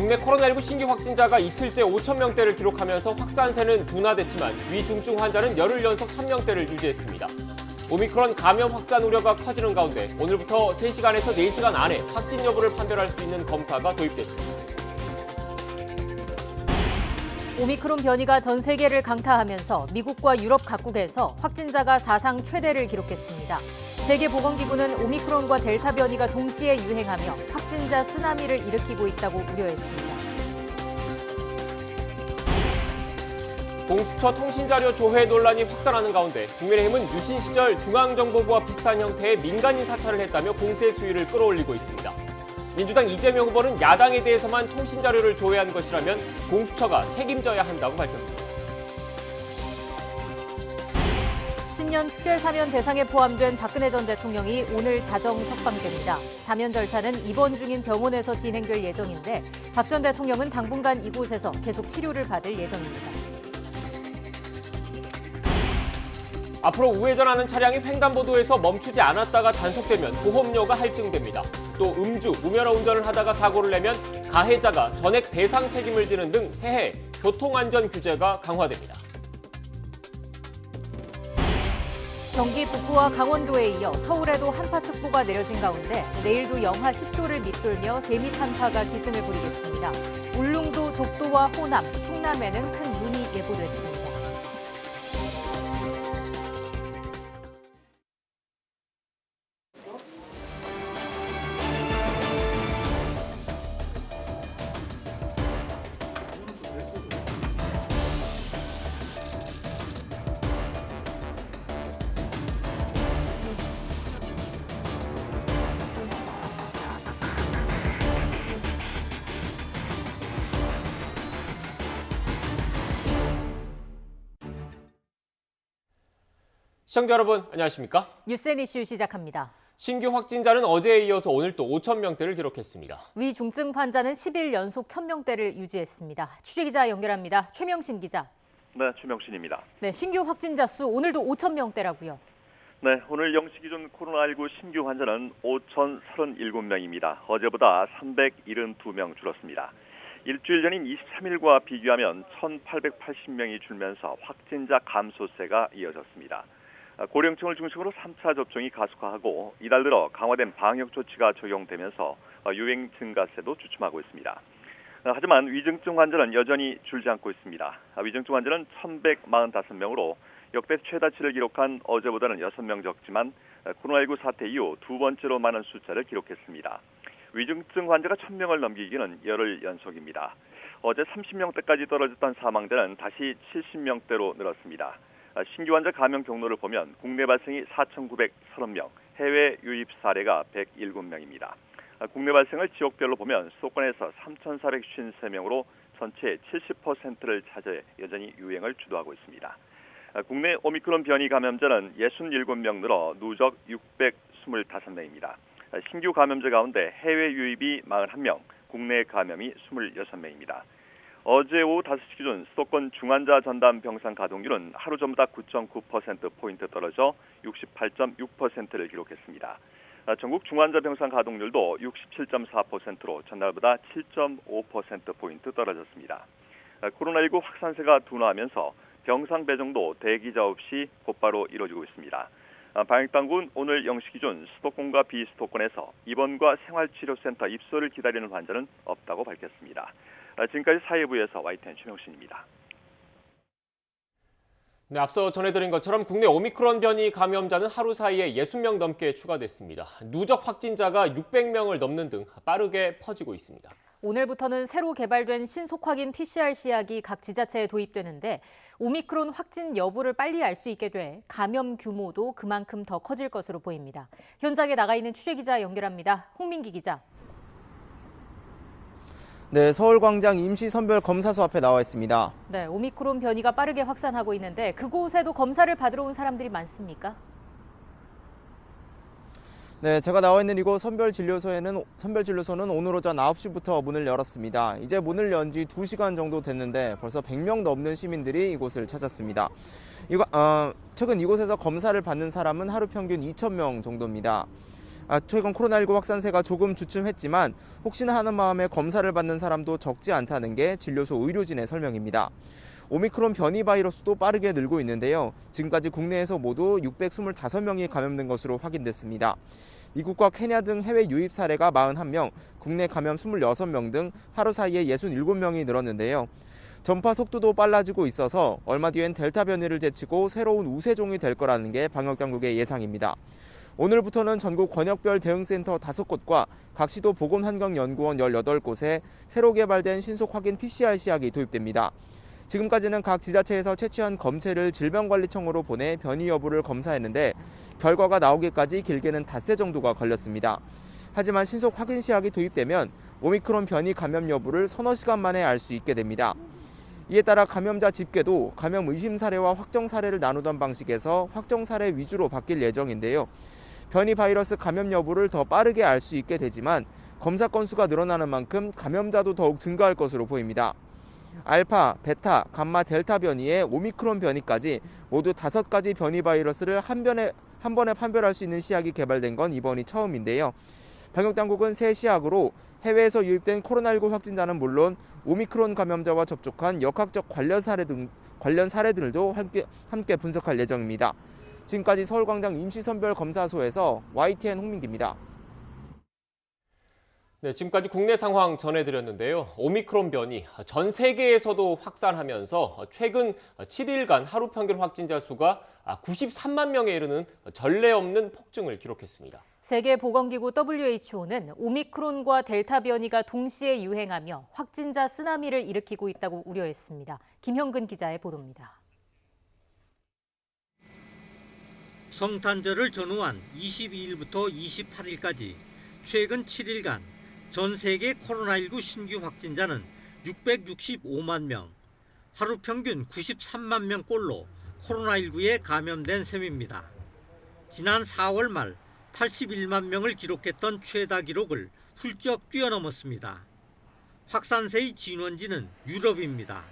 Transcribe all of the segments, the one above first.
국내 코로나19 신규 확진자가 이틀째 5,000명대를 기록하면서 확산세는 둔화됐지만 위중증 환자는 열흘 연속 1,000명대를 유지했습니다. 오미크론 감염 확산 우려가 커지는 가운데 오늘부터 3시간에서 4시간 안에 확진 여부를 판별할 수 있는 검사가 도입됐습니다. 오미크론 변이가 전 세계를 강타하면서 미국과 유럽 각국에서 확진자가 사상 최대를 기록했습니다. 세계보건기구는 오미크론과 델타 변이가 동시에 유행하며 확진자 쓰나미를 일으키고 있다고 우려했습니다. 공수처 통신자료 조회 논란이 확산하는 가운데 국민의힘은 유신 시절 중앙정보부와 비슷한 형태의 민간인 사찰을 했다며 공세 수위를 끌어올리고 있습니다. 민주당 이재명 후보는 야당에 대해서만 통신자료를 조회한 것이라면 공수처가 책임져야 한다고 밝혔습니다. 신년 특별사면 대상에 포함된 박근혜 전 대통령이 오늘 자정 석방됩니다. 사면 절차는 입원 중인 병원에서 진행될 예정인데 박 전 대통령은 당분간 이곳에서 계속 치료를 받을 예정입니다. 앞으로 우회전하는 차량이 횡단보도에서 멈추지 않았다가 단속되면 보험료가 할증됩니다. 또 음주, 무면허 운전을 하다가 사고를 내면 가해자가 전액 배상 책임을 지는 등 새해 교통안전 규제가 강화됩니다. 경기 북부와 강원도에 이어 서울에도 한파특보가 내려진 가운데 내일도 영하 10도를 밑돌며 세미탄파가 기승을 부리겠습니다. 울릉도, 독도와 호남, 충남에는 큰 눈이 예보됐습니다. 시청자 여러분, 안녕하십니까? 뉴스앤 이슈 시작합니다. 신규 확진자는 어제에 이어서 오늘 또 5,000명대를 기록했습니다. 위중증 환자는 10일 연속 1,000명대를 유지했습니다. 취재기자 연결합니다. 최명신 기자. 네, 최명신입니다. 네, 신규 확진자 수 오늘도 5,000명대라고요. 네, 오늘 0시 기준 코로나19 신규 환자는 5,037명입니다. 어제보다 372명 줄었습니다. 일주일 전인 23일과 비교하면 1,880명이 줄면서 확진자 감소세가 이어졌습니다. 고령층을 중심으로 3차 접종이 가속화하고 이달 들어 강화된 방역 조치가 적용되면서 유행 증가세도 주춤하고 있습니다. 하지만 위중증 환자는 여전히 줄지 않고 있습니다. 위중증 환자는 1,145명으로 역대 최다치를 기록한 어제보다는 6명 적지만 코로나19 사태 이후 두 번째로 많은 숫자를 기록했습니다. 위중증 환자가 1,000명을 넘기기는 열흘 연속입니다. 어제 30명대까지 떨어졌던 사망자는 다시 70명대로 늘었습니다. 신규 환자 감염 경로를 보면 국내 발생이 4,930명, 해외 유입 사례가 107명입니다. 국내 발생을 지역별로 보면 수도권에서 3,453명으로 전체의 70%를 차지해 여전히 유행을 주도하고 있습니다. 국내 오미크론 변이 감염자는 67명 늘어 누적 625명입니다. 신규 감염자 가운데 해외 유입이 41명, 국내 감염이 26명입니다. 어제 오후 5시 기준 수도권 중환자 전담 병상 가동률은 하루 전보다 9.9%포인트 떨어져 68.6%를 기록했습니다. 전국 중환자 병상 가동률도 67.4%로 전날보다 7.5%포인트 떨어졌습니다. 코로나19 확산세가 둔화하면서 병상 배정도 대기자 없이 곧바로 이루어지고 있습니다. 방역당국은 오늘 0시 기준 수도권과 비수도권에서 입원과 생활치료센터 입소를 기다리는 환자는 없다고 밝혔습니다. 지금까지 사회부에서 YTN 최명신입니다. 네, 앞서 전해드린 것처럼 국내 오미크론 변이 감염자는 하루 사이에 60명 넘게 추가됐습니다. 누적 확진자가 600명을 넘는 등 빠르게 퍼지고 있습니다. 오늘부터는 새로 개발된 신속 확인 PCR 시약이 각 지자체에 도입되는데 오미크론 확진 여부를 빨리 알 수 있게 돼 감염 규모도 그만큼 더 커질 것으로 보입니다. 현장에 나가 있는 취재기자 연결합니다. 홍민기 기자. 네, 서울광장 임시선별검사소 앞에 나와 있습니다. 네, 오미크론 변이가 빠르게 확산하고 있는데 그곳에도 검사를 받으러 온 사람들이 많습니까? 네, 제가 나와 있는 이곳 선별진료소는 오늘 오전 9시부터 문을 열었습니다. 이제 문을 연 지 2시간 정도 됐는데 벌써 100명 넘는 시민들이 이곳을 찾았습니다. 최근 이곳에서 검사를 받는 사람은 하루 평균 2,000명 정도입니다. 최근 코로나19 확산세가 조금 주춤했지만 혹시나 하는 마음에 검사를 받는 사람도 적지 않다는 게 진료소 의료진의 설명입니다. 오미크론 변이 바이러스도 빠르게 늘고 있는데요. 지금까지 국내에서 모두 625명이 감염된 것으로 확인됐습니다. 미국과 케냐 등 해외 유입 사례가 41명, 국내 감염 26명 등 하루 사이에 67명이 늘었는데요. 전파 속도도 빨라지고 있어서 얼마 뒤엔 델타 변이를 제치고 새로운 우세종이 될 거라는 게 방역당국의 예상입니다. 오늘부터는 전국 권역별 대응센터 5곳과 각 시도 보건환경연구원 18곳에 새로 개발된 신속 확인 PCR 시약이 도입됩니다. 지금까지는 각 지자체에서 채취한 검체를 질병관리청으로 보내 변이 여부를 검사했는데 결과가 나오기까지 길게는 닷새 정도가 걸렸습니다. 하지만 신속 확인 시약이 도입되면 오미크론 변이 감염 여부를 서너 시간 만에 알 수 있게 됩니다. 이에 따라 감염자 집계도 감염 의심 사례와 확정 사례를 나누던 방식에서 확정 사례 위주로 바뀔 예정인데요. 변이 바이러스 감염 여부를 더 빠르게 알 수 있게 되지만 검사 건수가 늘어나는 만큼 감염자도 더욱 증가할 것으로 보입니다. 알파, 베타, 감마, 델타 변이에 오미크론 변이까지 모두 5가지 변이 바이러스를 한 번에 판별할 수 있는 시약이 개발된 건 이번이 처음인데요. 방역당국은 새 시약으로 해외에서 유입된 코로나19 확진자는 물론 오미크론 감염자와 접촉한 역학적 관련 사례들도 함께 분석할 예정입니다. 지금까지 서울광장 임시선별검사소에서 YTN 홍민기입니다. 네, 지금까지 국내 상황 전해드렸는데요. 오미크론 변이 전 세계에서도 확산하면서 최근 7일간 하루 평균 확진자 수가 93만 명에 이르는 전례 없는 폭증을 기록했습니다. 세계보건기구 WHO는 오미크론과 델타 변이가 동시에 유행하며 확진자 쓰나미를 일으키고 있다고 우려했습니다. 김형근 기자의 보도입니다. 성탄절을 전후한 22일부터 28일까지 최근 7일간 전 세계 코로나19 신규 확진자는 665만 명, 하루 평균 93만 명꼴로 코로나19에 감염된 셈입니다. 지난 4월 말 81만 명을 기록했던 최다 기록을 훌쩍 뛰어넘었습니다. 확산세의 진원지는 유럽입니다.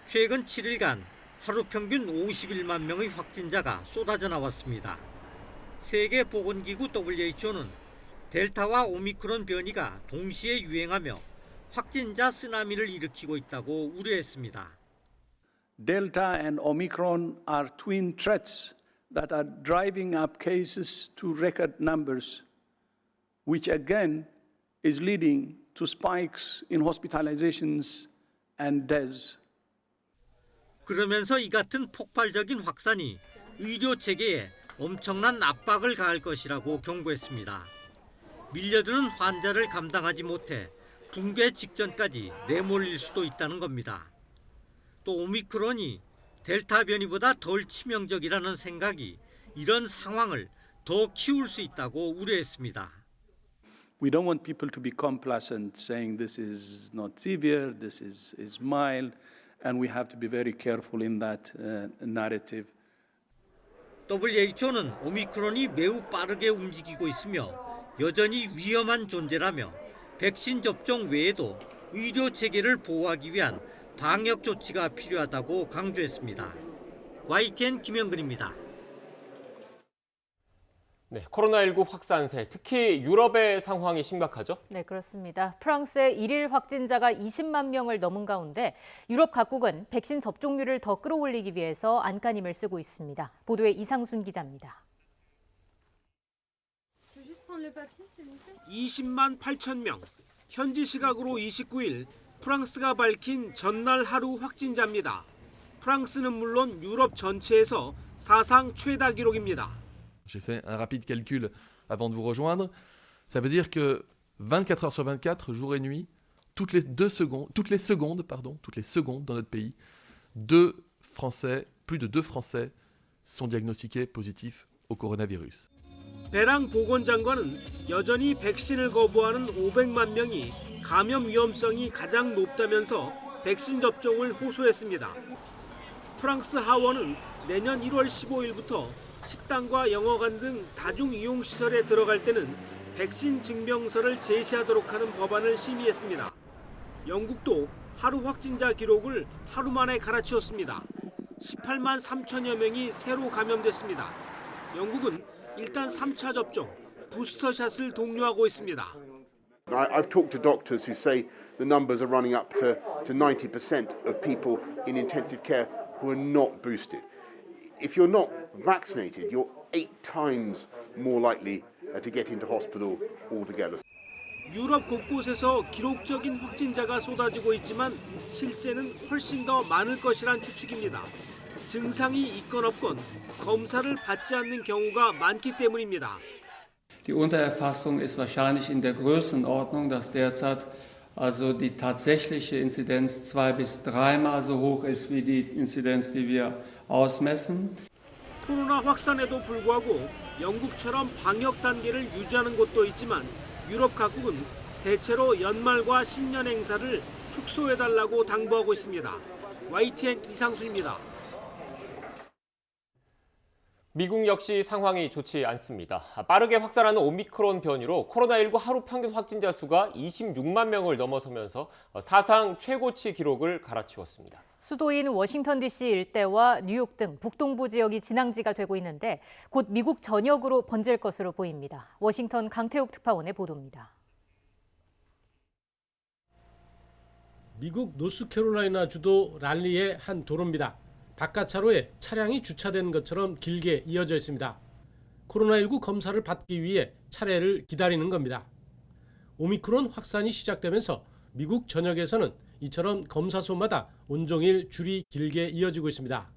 최근 7일간 하루 평균 51만 명의 확진자가 쏟아져 나왔습니다. 세계보건기구 WHO는 델타와 오미크론 변이가 동시에 유행하며 확진자 쓰나미를 일으키고 있다고 우려했습니다. Delta and Omicron are twin threats that are driving up cases to record numbers, which again is leading to spikes in hospitalizations and deaths. 그러면서 이 같은 폭발적인 확산이 의료 체계에 엄청난 압박을 가할 것이라고 경고했습니다. 밀려드는 환자를 감당하지 못해 붕괴 직전까지 내몰릴 수도 있다는 겁니다. 또 오미크론이 델타 변이보다 덜 치명적이라는 생각이 이런 상황을 더 키울 수 있다고 우려했습니다. We don't want people to be complacent, saying this is not severe, this is mild, and we have to be very careful in that narrative. WHO는 오미크론이 매우 빠르게 움직이고 있으며 여전히 위험한 존재라며 백신 접종 외에도 의료 체계를 보호하기 위한 방역 조치가 필요하다고 강조했습니다. YTN 김영근입니다. 네, 코로나19 확산세, 특히 유럽의 상황이 심각하죠? 네, 그렇습니다. 프랑스의 1일 확진자가 20만 명을 넘은 가운데 유럽 각국은 백신 접종률을 더 끌어올리기 위해서 안간힘을 쓰고 있습니다. 보도에 이상순 기자입니다. 20만 8천 명, 현지 시각으로 29일 프랑스가 밝힌 전날 하루 확진자입니다. 프랑스는 물론 유럽 전체에서 사상 최다 기록입니다. J'ai fait un rapide calcul avant de vous rejoindre. Ça veut dire que 24 heures sur 24, jour et nuit, toutes les secondes dans notre pays, plus de 2 Français sont diagnostiqués positifs au coronavirus. 베랑 보건장관은 여전히 백신을 거부하는 500만 명이 감염 위험성이 가장 높다면서 백신 접종을 호소했습니다. 프랑스 하원은 내년 1월 15일부터 식당과 영어관 등 다중이용시설에 들어갈 때는 백신 증명서를 제시하도록 하는 법안을 심의했습니다. 영국도 하루 확진자 기록을 하루 만에 갈아치웠습니다. 18만 3천여 명이 새로 감염됐습니다. 영국은 일단 3차 접종, 부스터샷을 독려하고 있습니다. I've talked to doctors who say the numbers are running up to 90% of people in intensive care who are not boosted. If you're not vaccinated, you're 8 times more likely to get into hospital altogether. 유럽 곳곳에서 기록적인 확진자가 쏟아지고 있지만 실제는 훨씬 더 많을 것이란 추측입니다. 증상이 있건 없건 검사를 받지 않는 경우가 많기 때문입니다. Die Untererfassung ist wahrscheinlich in der Größenordnung, dass derzeit also die tatsächliche Inzidenz 2 bis 3-mal so hoch ist wie die Inzidenz, die wir ausmessen. 코로나 확산에도 불구하고 영국처럼 방역 단계를 유지하는 곳도 있지만 유럽 각국은 대체로 연말과 신년 행사를 축소해달라고 당부하고 있습니다. YTN 이상순입니다. 미국 역시 상황이 좋지 않습니다. 빠르게 확산하는 오미크론 변이로 코로나19 하루 평균 확진자 수가 26만 명을 넘어서면서 사상 최고치 기록을 갈아치웠습니다. 수도인 워싱턴 DC 일대와 뉴욕 등 북동부 지역이 진앙지가 되고 있는데 곧 미국 전역으로 번질 것으로 보입니다. 워싱턴 강태욱 특파원의 보도입니다. 미국 노스캐롤라이나 주도 랄리의 한 도로입니다. 바깥 차로에 차량이 주차된 것처럼 길게 이어져 있습니다. 코로나19 검사를 받기 위해 차례를 기다리는 겁니다. 오미크론 확산이 시작되면서 미국 전역에서는 이처럼 검사소마다 온종일 줄이 길게 이어지고 있습니다.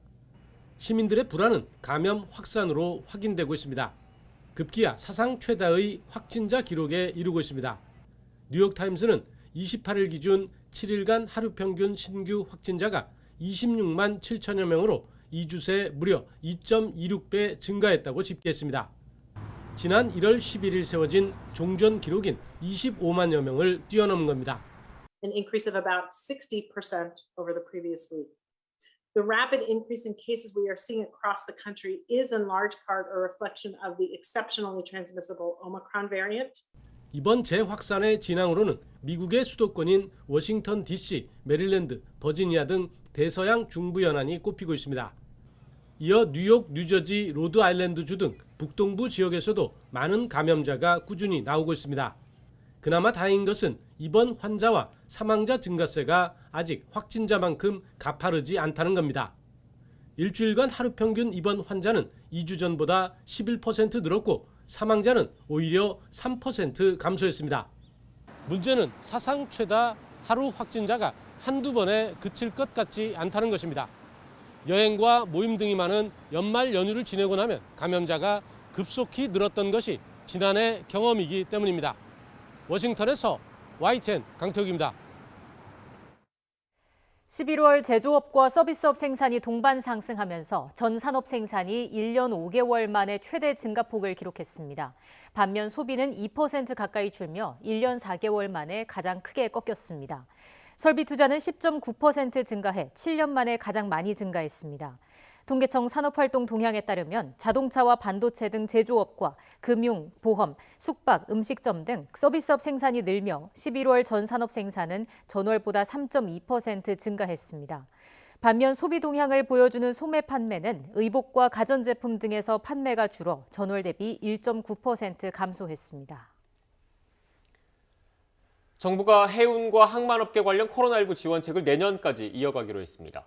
시민들의 불안은 감염 확산으로 확인되고 있습니다. 급기야 사상 최다의 확진자 기록에 이르고 있습니다. 뉴욕타임스는 28일 기준 7일간 하루 평균 신규 확진자가 26만 7천여 명으로 2주 새 무려 2.26배 증가했다고 집계했습니다. 지난 1월 11일 세워진 종전 기록인 25만여 명을 뛰어넘은 겁니다. An increase of about 60% over the previous week. The rapid increase in cases we are seeing across the country is in large part a reflection of the exceptionally transmissible Omicron variant. 이번 재확산의 진앙으로는 미국의 수도권인 워싱턴 DC, 메릴랜드, 버지니아 등 대서양 중부 연안이 꼽히고 있습니다. 이어 뉴욕, 뉴저지, 로드아일랜드주 등 북동부 지역에서도 많은 감염자가 꾸준히 나오고 있습니다. 그나마 다행인 것은 이번 환자와 사망자 증가세가 아직 확진자만큼 가파르지 않다는 겁니다. 일주일간 하루 평균 입원 환자는 2주 전보다 11% 늘었고 사망자는 오히려 3% 감소했습니다. 문제는 사상 최다 하루 확진자가 한두 번에 그칠 것 같지 않다는 것입니다. 여행과 모임 등이 많은 연말 연휴를 지내고 나면 감염자가 급속히 늘었던 것이 지난해 경험이기 때문입니다. 워싱턴에서 YTN 강태욱입니다. 11월 제조업과 서비스업 생산이 동반 상승하면서 전 산업 생산이 1년 5개월 만에 최대 증가폭을 기록했습니다. 반면 소비는 2% 가까이 줄며 1년 4개월 만에 가장 크게 꺾였습니다. 설비 투자는 10.9% 증가해 7년 만에 가장 많이 증가했습니다. 통계청 산업활동 동향에 따르면 자동차와 반도체 등 제조업과 금융, 보험, 숙박, 음식점 등 서비스업 생산이 늘며 11월 전 산업 생산은 전월보다 3.2% 증가했습니다. 반면 소비 동향을 보여주는 소매 판매는 의복과 가전제품 등에서 판매가 줄어 전월 대비 1.9% 감소했습니다. 정부가 해운과 항만업계 관련 코로나19 지원책을 내년까지 이어가기로 했습니다.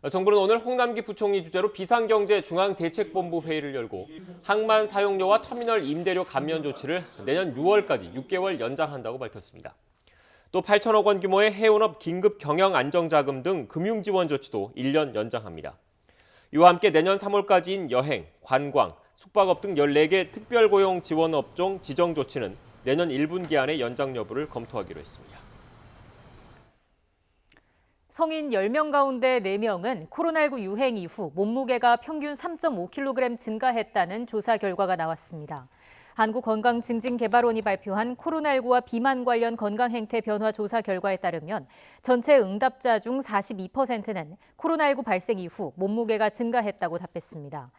정부는 오늘 홍남기 부총리 주재로 비상경제 중앙대책본부 회의를 열고 항만 사용료와 터미널 임대료 감면 조치를 내년 6월까지 6개월 연장한다고 밝혔습니다. 또 8천억 원 규모의 해운업 긴급 경영 안정자금 등 금융 지원 조치도 1년 연장합니다. 이와 함께 내년 3월까지인 여행, 관광, 숙박업 등 14개 특별고용 지원 업종 지정 조치는 내년 1분기 안에 연장 여부를 검토하기로 했습니다. 성인 10명 가운데 4명은 코로나19 유행 이후 몸무게가 평균 3.5kg 증가했다는 조사 결과가 나왔습니다. 한국건강증진개발원이 발표한 코로나19와 비만 관련 건강 행태 변화 조사 결과에 따르면 전체 응답자 중 42%는 코로나19 발생 이후 몸무게가 증가했다고 답했습니다.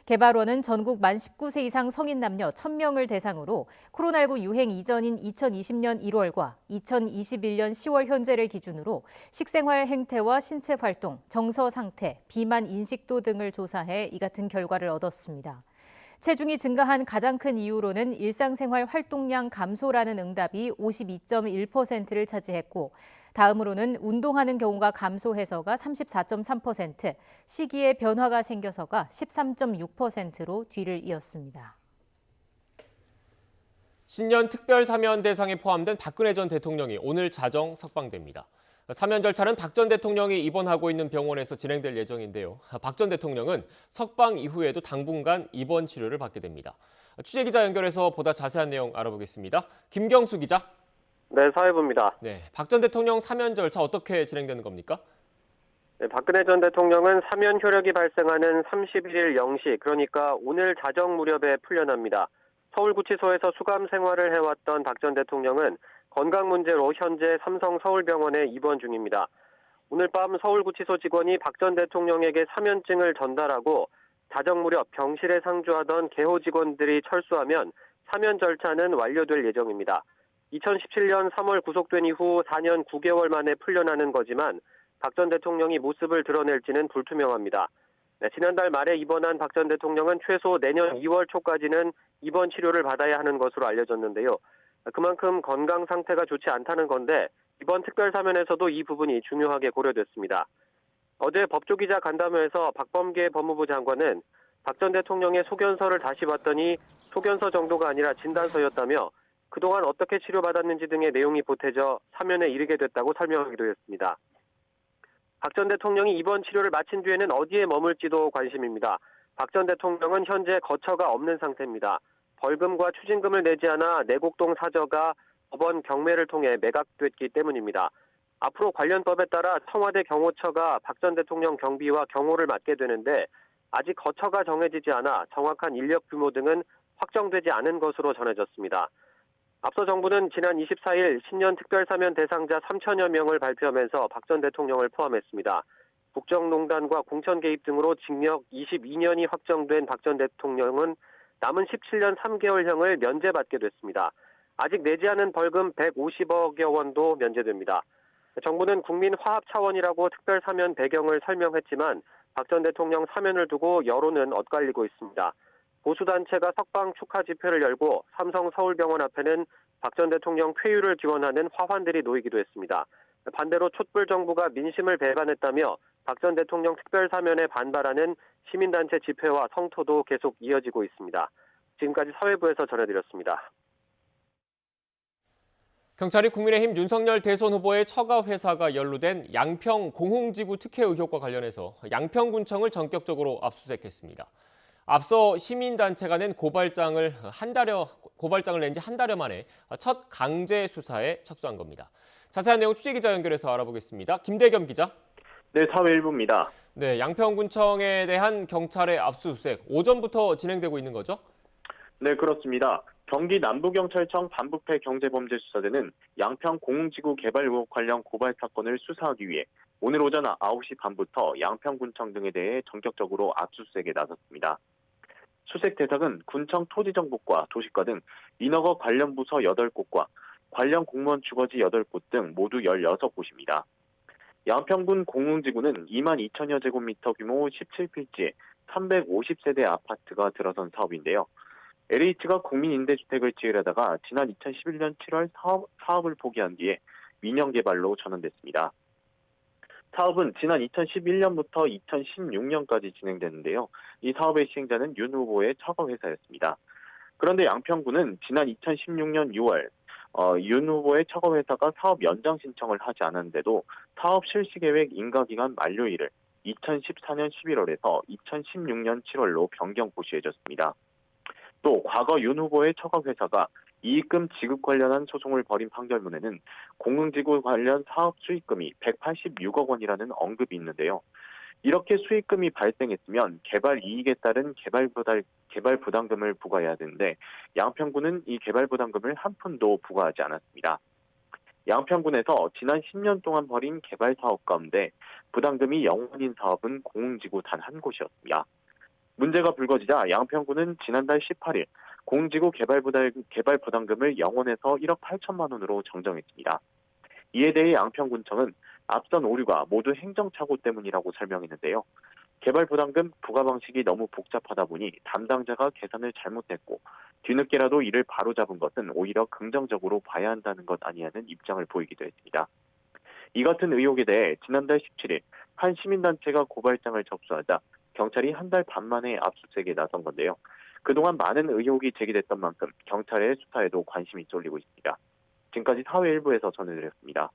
개발원은 전국 만 19세 이상 성인 남녀 1,000명을 대상으로 코로나19 유행 이전인 2020년 1월과 2021년 10월 현재를 기준으로 식생활 행태와 신체 활동, 정서 상태, 비만 인식도 등을 조사해 이 같은 결과를 얻었습니다. 체중이 증가한 가장 큰 이유로는 일상생활 활동량 감소라는 응답이 52.1%를 차지했고, 다음으로는 운동하는 경우가 감소해서가 34.3%, 시기에 변화가 생겨서가 13.6%로 뒤를 이었습니다. 신년 특별 사면 대상에 포함된 박근혜 전 대통령이 오늘 자정 석방됩니다. 사면 절차는 박 전 대통령이 입원하고 있는 병원에서 진행될 예정인데요. 박 전 대통령은 석방 이후에도 당분간 입원 치료를 받게 됩니다. 취재기자 연결해서 보다 자세한 내용 알아보겠습니다. 김경수 기자. 네, 사회부입니다. 네, 박 전 대통령 사면 절차 어떻게 진행되는 겁니까? 네, 박근혜 전 대통령은 사면 효력이 발생하는 31일 0시, 그러니까 오늘 자정 무렵에 풀려납니다. 서울구치소에서 수감 생활을 해왔던 박 전 대통령은 건강 문제로 현재 삼성 서울병원에 입원 중입니다. 오늘 밤 서울구치소 직원이 박 전 대통령에게 사면증을 전달하고 자정 무렵 병실에 상주하던 개호 직원들이 철수하면 사면 절차는 완료될 예정입니다. 2017년 3월 구속된 이후 4년 9개월 만에 풀려나는 거지만 박 전 대통령이 모습을 드러낼지는 불투명합니다. 네, 지난달 말에 입원한 박 전 대통령은 최소 내년 2월 초까지는 입원 치료를 받아야 하는 것으로 알려졌는데요. 그만큼 건강 상태가 좋지 않다는 건데 이번 특별사면에서도 이 부분이 중요하게 고려됐습니다. 어제 법조기자 간담회에서 박범계 법무부 장관은 박 전 대통령의 소견서를 다시 봤더니 소견서 정도가 아니라 진단서였다며 그동안 어떻게 치료받았는지 등의 내용이 보태져 사면에 이르게 됐다고 설명하기도 했습니다. 박 전 대통령이 입원 치료를 마친 뒤에는 어디에 머물지도 관심입니다. 박 전 대통령은 현재 거처가 없는 상태입니다. 벌금과 추징금을 내지 않아 내곡동 사저가 법원 경매를 통해 매각됐기 때문입니다. 앞으로 관련법에 따라 청와대 경호처가 박 전 대통령 경비와 경호를 맡게 되는데 아직 거처가 정해지지 않아 정확한 인력 규모 등은 확정되지 않은 것으로 전해졌습니다. 앞서 정부는 지난 24일 신년 특별사면 대상자 3천여 명을 발표하면서 박 전 대통령을 포함했습니다. 국정농단과 공천 개입 등으로 징역 22년이 확정된 박 전 대통령은 남은 17년 3개월형을 면제받게 됐습니다. 아직 내지 않은 벌금 150억여 원도 면제됩니다. 정부는 국민 화합 차원이라고 특별사면 배경을 설명했지만 박 전 대통령 사면을 두고 여론은 엇갈리고 있습니다. 보수단체가 석방 축하 집회를 열고 삼성 서울병원 앞에는 박 전 대통령 쾌유를 기원하는 화환들이 놓이기도 했습니다. 반대로 촛불 정부가 민심을 배반했다며 박 전 대통령 특별사면에 반발하는 시민단체 집회와 성토도 계속 이어지고 있습니다. 지금까지 사회부에서 전해드렸습니다. 경찰이 국민의힘 윤석열 대선 후보의 처가 회사가 연루된 양평 공흥지구 특혜 의혹과 관련해서 양평군청을 전격적으로 압수수색했습니다. 앞서 시민단체가 낸 고발장을 낸 지 한 달여 만에 첫 강제 수사에 착수한 겁니다. 자세한 내용 취재기자 연결해서 알아보겠습니다. 김대겸 기자. 네, 사회일부입니다. 네, 양평군청에 대한 경찰의 압수수색 오전부터 진행되고 있는 거죠? 네, 그렇습니다. 경기 남부경찰청 반부패 경제범죄수사대는 양평 공흥지구 개발 의혹 관련 고발 사건을 수사하기 위해 오늘 오전 9시 반부터 양평군청 등에 대해 전격적으로 압수수색에 나섰습니다. 수색 대상은 군청 토지정보과 도시과 등 인허가 관련 부서 8곳과 관련 공무원 주거지 8곳 등 모두 16곳입니다. 양평군 공흥지구는 2만 2천여 제곱미터 규모 17필지 350세대 아파트가 들어선 사업인데요. LH가 국민임대주택을 지으려다가 지난 2011년 7월 사업을 포기한 뒤에 민영개발로 전환됐습니다. 사업은 지난 2011년부터 2016년까지 진행됐는데요. 이 사업의 시행자는 윤 후보의 처가회사였습니다. 그런데 양평구는 지난 2016년 6월 윤 후보의 처가회사가 사업 연장 신청을 하지 않았는데도 사업 실시계획 인가기간 만료일을 2014년 11월에서 2016년 7월로 변경 고시해줬습니다. 또 과거 윤 후보의 처가회사가 이익금 지급 관련한 소송을 벌인 판결문에는 공흥지구 관련 사업 수익금이 186억 원이라는 언급이 있는데요. 이렇게 수익금이 발생했으면 개발 이익에 따른 개발 부담금을 부과해야 되는데 양평구는 이 개발 부담금을 한 푼도 부과하지 않았습니다. 양평군에서 지난 10년 동안 벌인 개발 사업 가운데 부담금이 0원인 사업은 공흥지구 단 한 곳이었습니다. 문제가 불거지자 양평구는 지난달 18일 공흥지구 개발 부담금을 0원에서 1억 8천만 원으로 정정했습니다. 이에 대해 양평군청은 앞선 오류가 모두 행정착오 때문이라고 설명했는데요. 개발 부담금 부과 방식이 너무 복잡하다 보니 담당자가 계산을 잘못했고 뒤늦게라도 이를 바로잡은 것은 오히려 긍정적으로 봐야 한다는 것 아니냐는 입장을 보이기도 했습니다. 이 같은 의혹에 대해 지난달 17일 한 시민단체가 고발장을 접수하자 경찰이 한 달 반 만에 압수수색에 나선 건데요. 그동안 많은 의혹이 제기됐던 만큼 경찰의 수사에도 관심이 쏠리고 있습니다. 지금까지 사회일부에서 전해드렸습니다.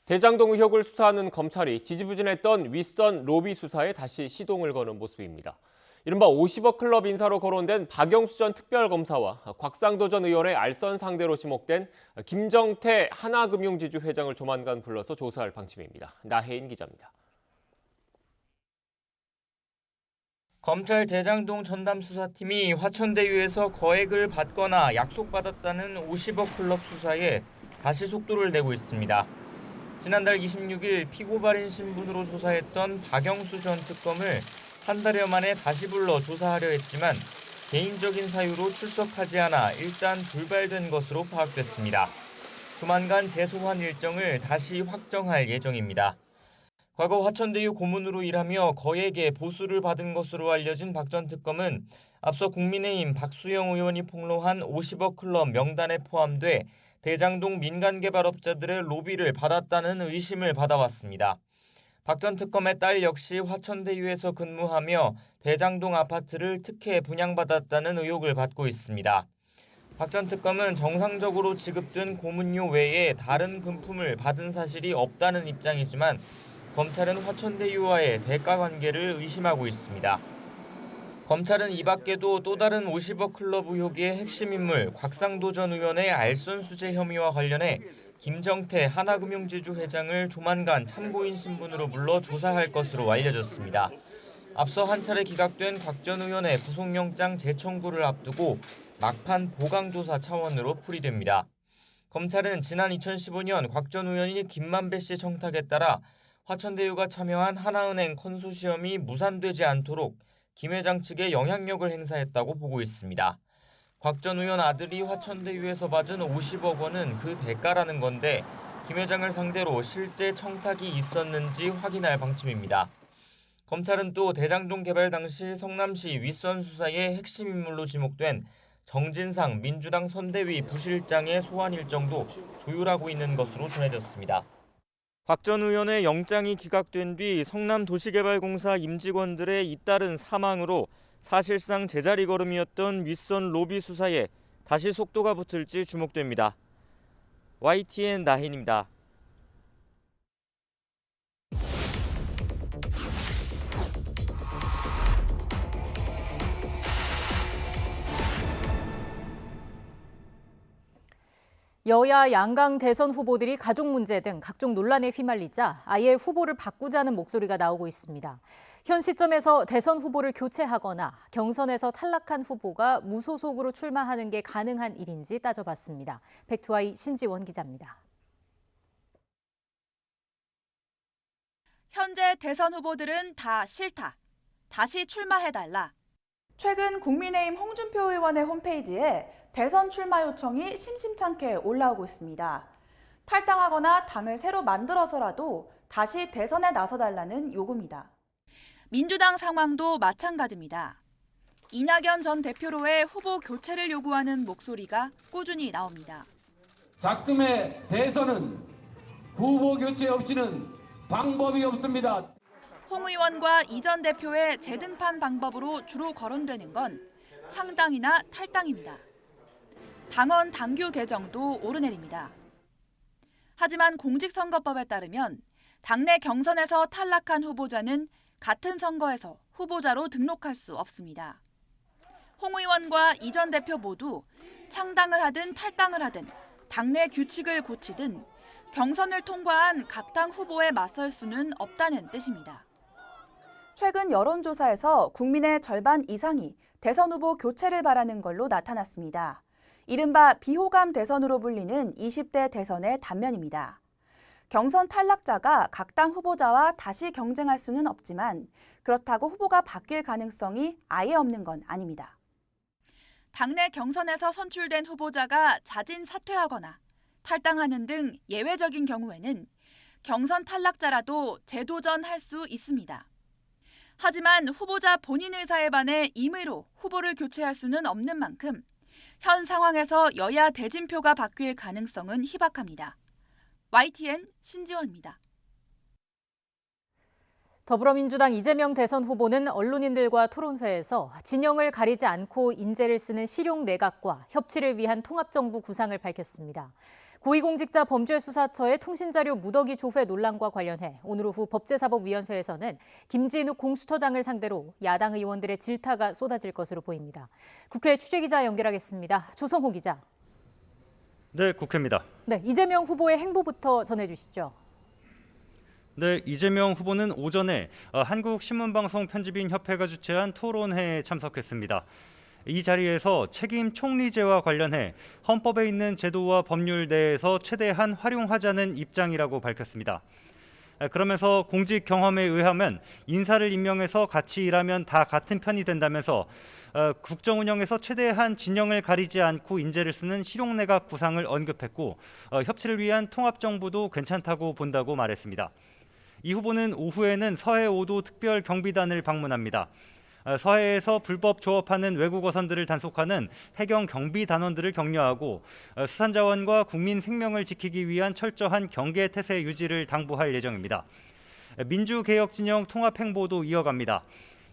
대장동 의혹을 수사하는 검찰이 지지부진했던 윗선 로비 수사에 다시 시동을 거는 모습입니다. 이른바 50억 클럽 인사로 거론된 박영수 전 특별검사와 곽상도 전 의원의 알선 상대로 지목된 김정태 하나금융지주 회장을 조만간 불러서 조사할 방침입니다. 나혜인 기자입니다. 검찰 대장동 전담수사팀이 화천대유에서 거액을 받거나 약속받았다는 50억 클럽 수사에 다시 속도를 내고 있습니다. 지난달 26일 피고발인 신분으로 조사했던 박영수 전 특검을 한 달여 만에 다시 불러 조사하려 했지만 개인적인 사유로 출석하지 않아 일단 불발된 것으로 파악됐습니다. 조만간 재소환 일정을 다시 확정할 예정입니다. 과거 화천대유 고문으로 일하며 거액의 보수를 받은 것으로 알려진 박 전 특검은 앞서 국민의힘 박수영 의원이 폭로한 50억 클럽 명단에 포함돼 대장동 민간개발업자들의 로비를 받았다는 의심을 받아왔습니다. 박 전 특검의 딸 역시 화천대유에서 근무하며 대장동 아파트를 특혜 분양받았다는 의혹을 받고 있습니다. 박 전 특검은 정상적으로 지급된 고문료 외에 다른 금품을 받은 사실이 없다는 입장이지만 검찰은 화천대유와의 대가 관계를 의심하고 있습니다. 검찰은 이 밖에도 또 다른 50억 클럽 의혹의 핵심 인물 곽상도 전 의원의 알선 수재 혐의와 관련해 김정태 하나금융지주 회장을 조만간 참고인 신분으로 불러 조사할 것으로 알려졌습니다. 앞서 한 차례 기각된 곽 전 의원의 구속영장 재청구를 앞두고 막판 보강조사 차원으로 풀이됩니다. 검찰은 지난 2015년 곽 전 의원이 김만배 씨 청탁에 따라 화천대유가 참여한 하나은행 컨소시엄이 무산되지 않도록 김 회장 측에 영향력을 행사했다고 보고 있습니다. 곽 전 의원 아들이 화천대유에서 받은 50억 원은 그 대가라는 건데 김 회장을 상대로 실제 청탁이 있었는지 확인할 방침입니다. 검찰은 또 대장동 개발 당시 성남시 윗선 수사의 핵심 인물로 지목된 정진상 민주당 선대위 부실장의 소환 일정도 조율하고 있는 것으로 전해졌습니다. 곽 전 의원의 영장이 기각된 뒤 성남도시개발공사 임직원들의 잇따른 사망으로 사실상 제자리 걸음이었던 윗선 로비 수사에 다시 속도가 붙을지 주목됩니다. YTN 나혜인입니다. 여야 양강 대선 후보들이 가족 문제 등 각종 논란에 휘말리자 아예 후보를 바꾸자는 목소리가 나오고 있습니다. 현 시점에서 대선 후보를 교체하거나 경선에서 탈락한 후보가 무소속으로 출마하는 게 가능한 일인지 따져봤습니다. 팩트와이 신지원 기자입니다. 현재 대선 후보들은 다 싫다. 다시 출마해달라. 최근 국민의힘 홍준표 의원의 홈페이지에 대선 출마 요청이 심심찮게 올라오고 있습니다. 탈당하거나 당을 새로 만들어서라도 다시 대선에 나서달라는 요구입니다. 민주당 상황도 마찬가지입니다. 이낙연 전 대표로의 후보 교체를 요구하는 목소리가 꾸준히 나옵니다. 작금의 대선은 후보 교체 없이는 방법이 없습니다. 홍 의원과 이 전 대표의 재등판 방법으로 주로 거론되는 건 창당이나 탈당입니다. 당원 당규 개정도 오르내립니다. 하지만 공직선거법에 따르면 당내 경선에서 탈락한 후보자는 같은 선거에서 후보자로 등록할 수 없습니다. 홍 의원과 이 전 대표 모두 창당을 하든 탈당을 하든 당내 규칙을 고치든 경선을 통과한 각 당 후보에 맞설 수는 없다는 뜻입니다. 최근 여론조사에서 국민의 절반 이상이 대선 후보 교체를 바라는 걸로 나타났습니다. 이른바 비호감 대선으로 불리는 20대 대선의 단면입니다. 경선 탈락자가 각 당 후보자와 다시 경쟁할 수는 없지만 그렇다고 후보가 바뀔 가능성이 아예 없는 건 아닙니다. 당내 경선에서 선출된 후보자가 자진 사퇴하거나 탈당하는 등 예외적인 경우에는 경선 탈락자라도 재도전할 수 있습니다. 하지만 후보자 본인 의사에 반해 임의로 후보를 교체할 수는 없는 만큼 현 상황에서 여야 대진표가 바뀔 가능성은 희박합니다. YTN 신지원입니다. 더불어민주당 이재명 대선 후보는 언론인들과 토론회에서 진영을 가리지 않고 인재를 쓰는 실용 내각과 협치를 위한 통합정부 구상을 밝혔습니다. 고위공직자 범죄수사처의 통신자료 무더기 조회 논란과 관련해 오늘 오후 법제사법위원회에서는 김진욱 공수처장을 상대로 야당 의원들의 질타가 쏟아질 것으로 보입니다. 국회 취재기자 연결하겠습니다. 조성호 기자. 네, 국회입니다. 네, 이재명 후보의 행보부터 전해주시죠. 네, 이재명 후보는 오전에 한국신문방송 편집인 협회가 주최한 토론회에 참석했습니다. 이 자리에서 책임 총리제와 관련해 헌법에 있는 제도와 법률 내에서 최대한 활용하자는 입장이라고 밝혔습니다. 그러면서 공직 경험에 의하면 인사를 임명해서 같이 일하면 다 같은 편이 된다면서 국정 운영에서 최대한 진영을 가리지 않고 인재를 쓰는 실용내각 구상을 언급했고 협치를 위한 통합정부도 괜찮다고 본다고 말했습니다. 이 후보는 오후에는 서해 5도 특별경비단을 방문합니다. 서해에서 불법 조업하는 외국 어선들을 단속하는 해경 경비단원들을 격려하고 수산자원과 국민 생명을 지키기 위한 철저한 경계 태세 유지를 당부할 예정입니다. 민주개혁 진영 통합 행보도 이어갑니다.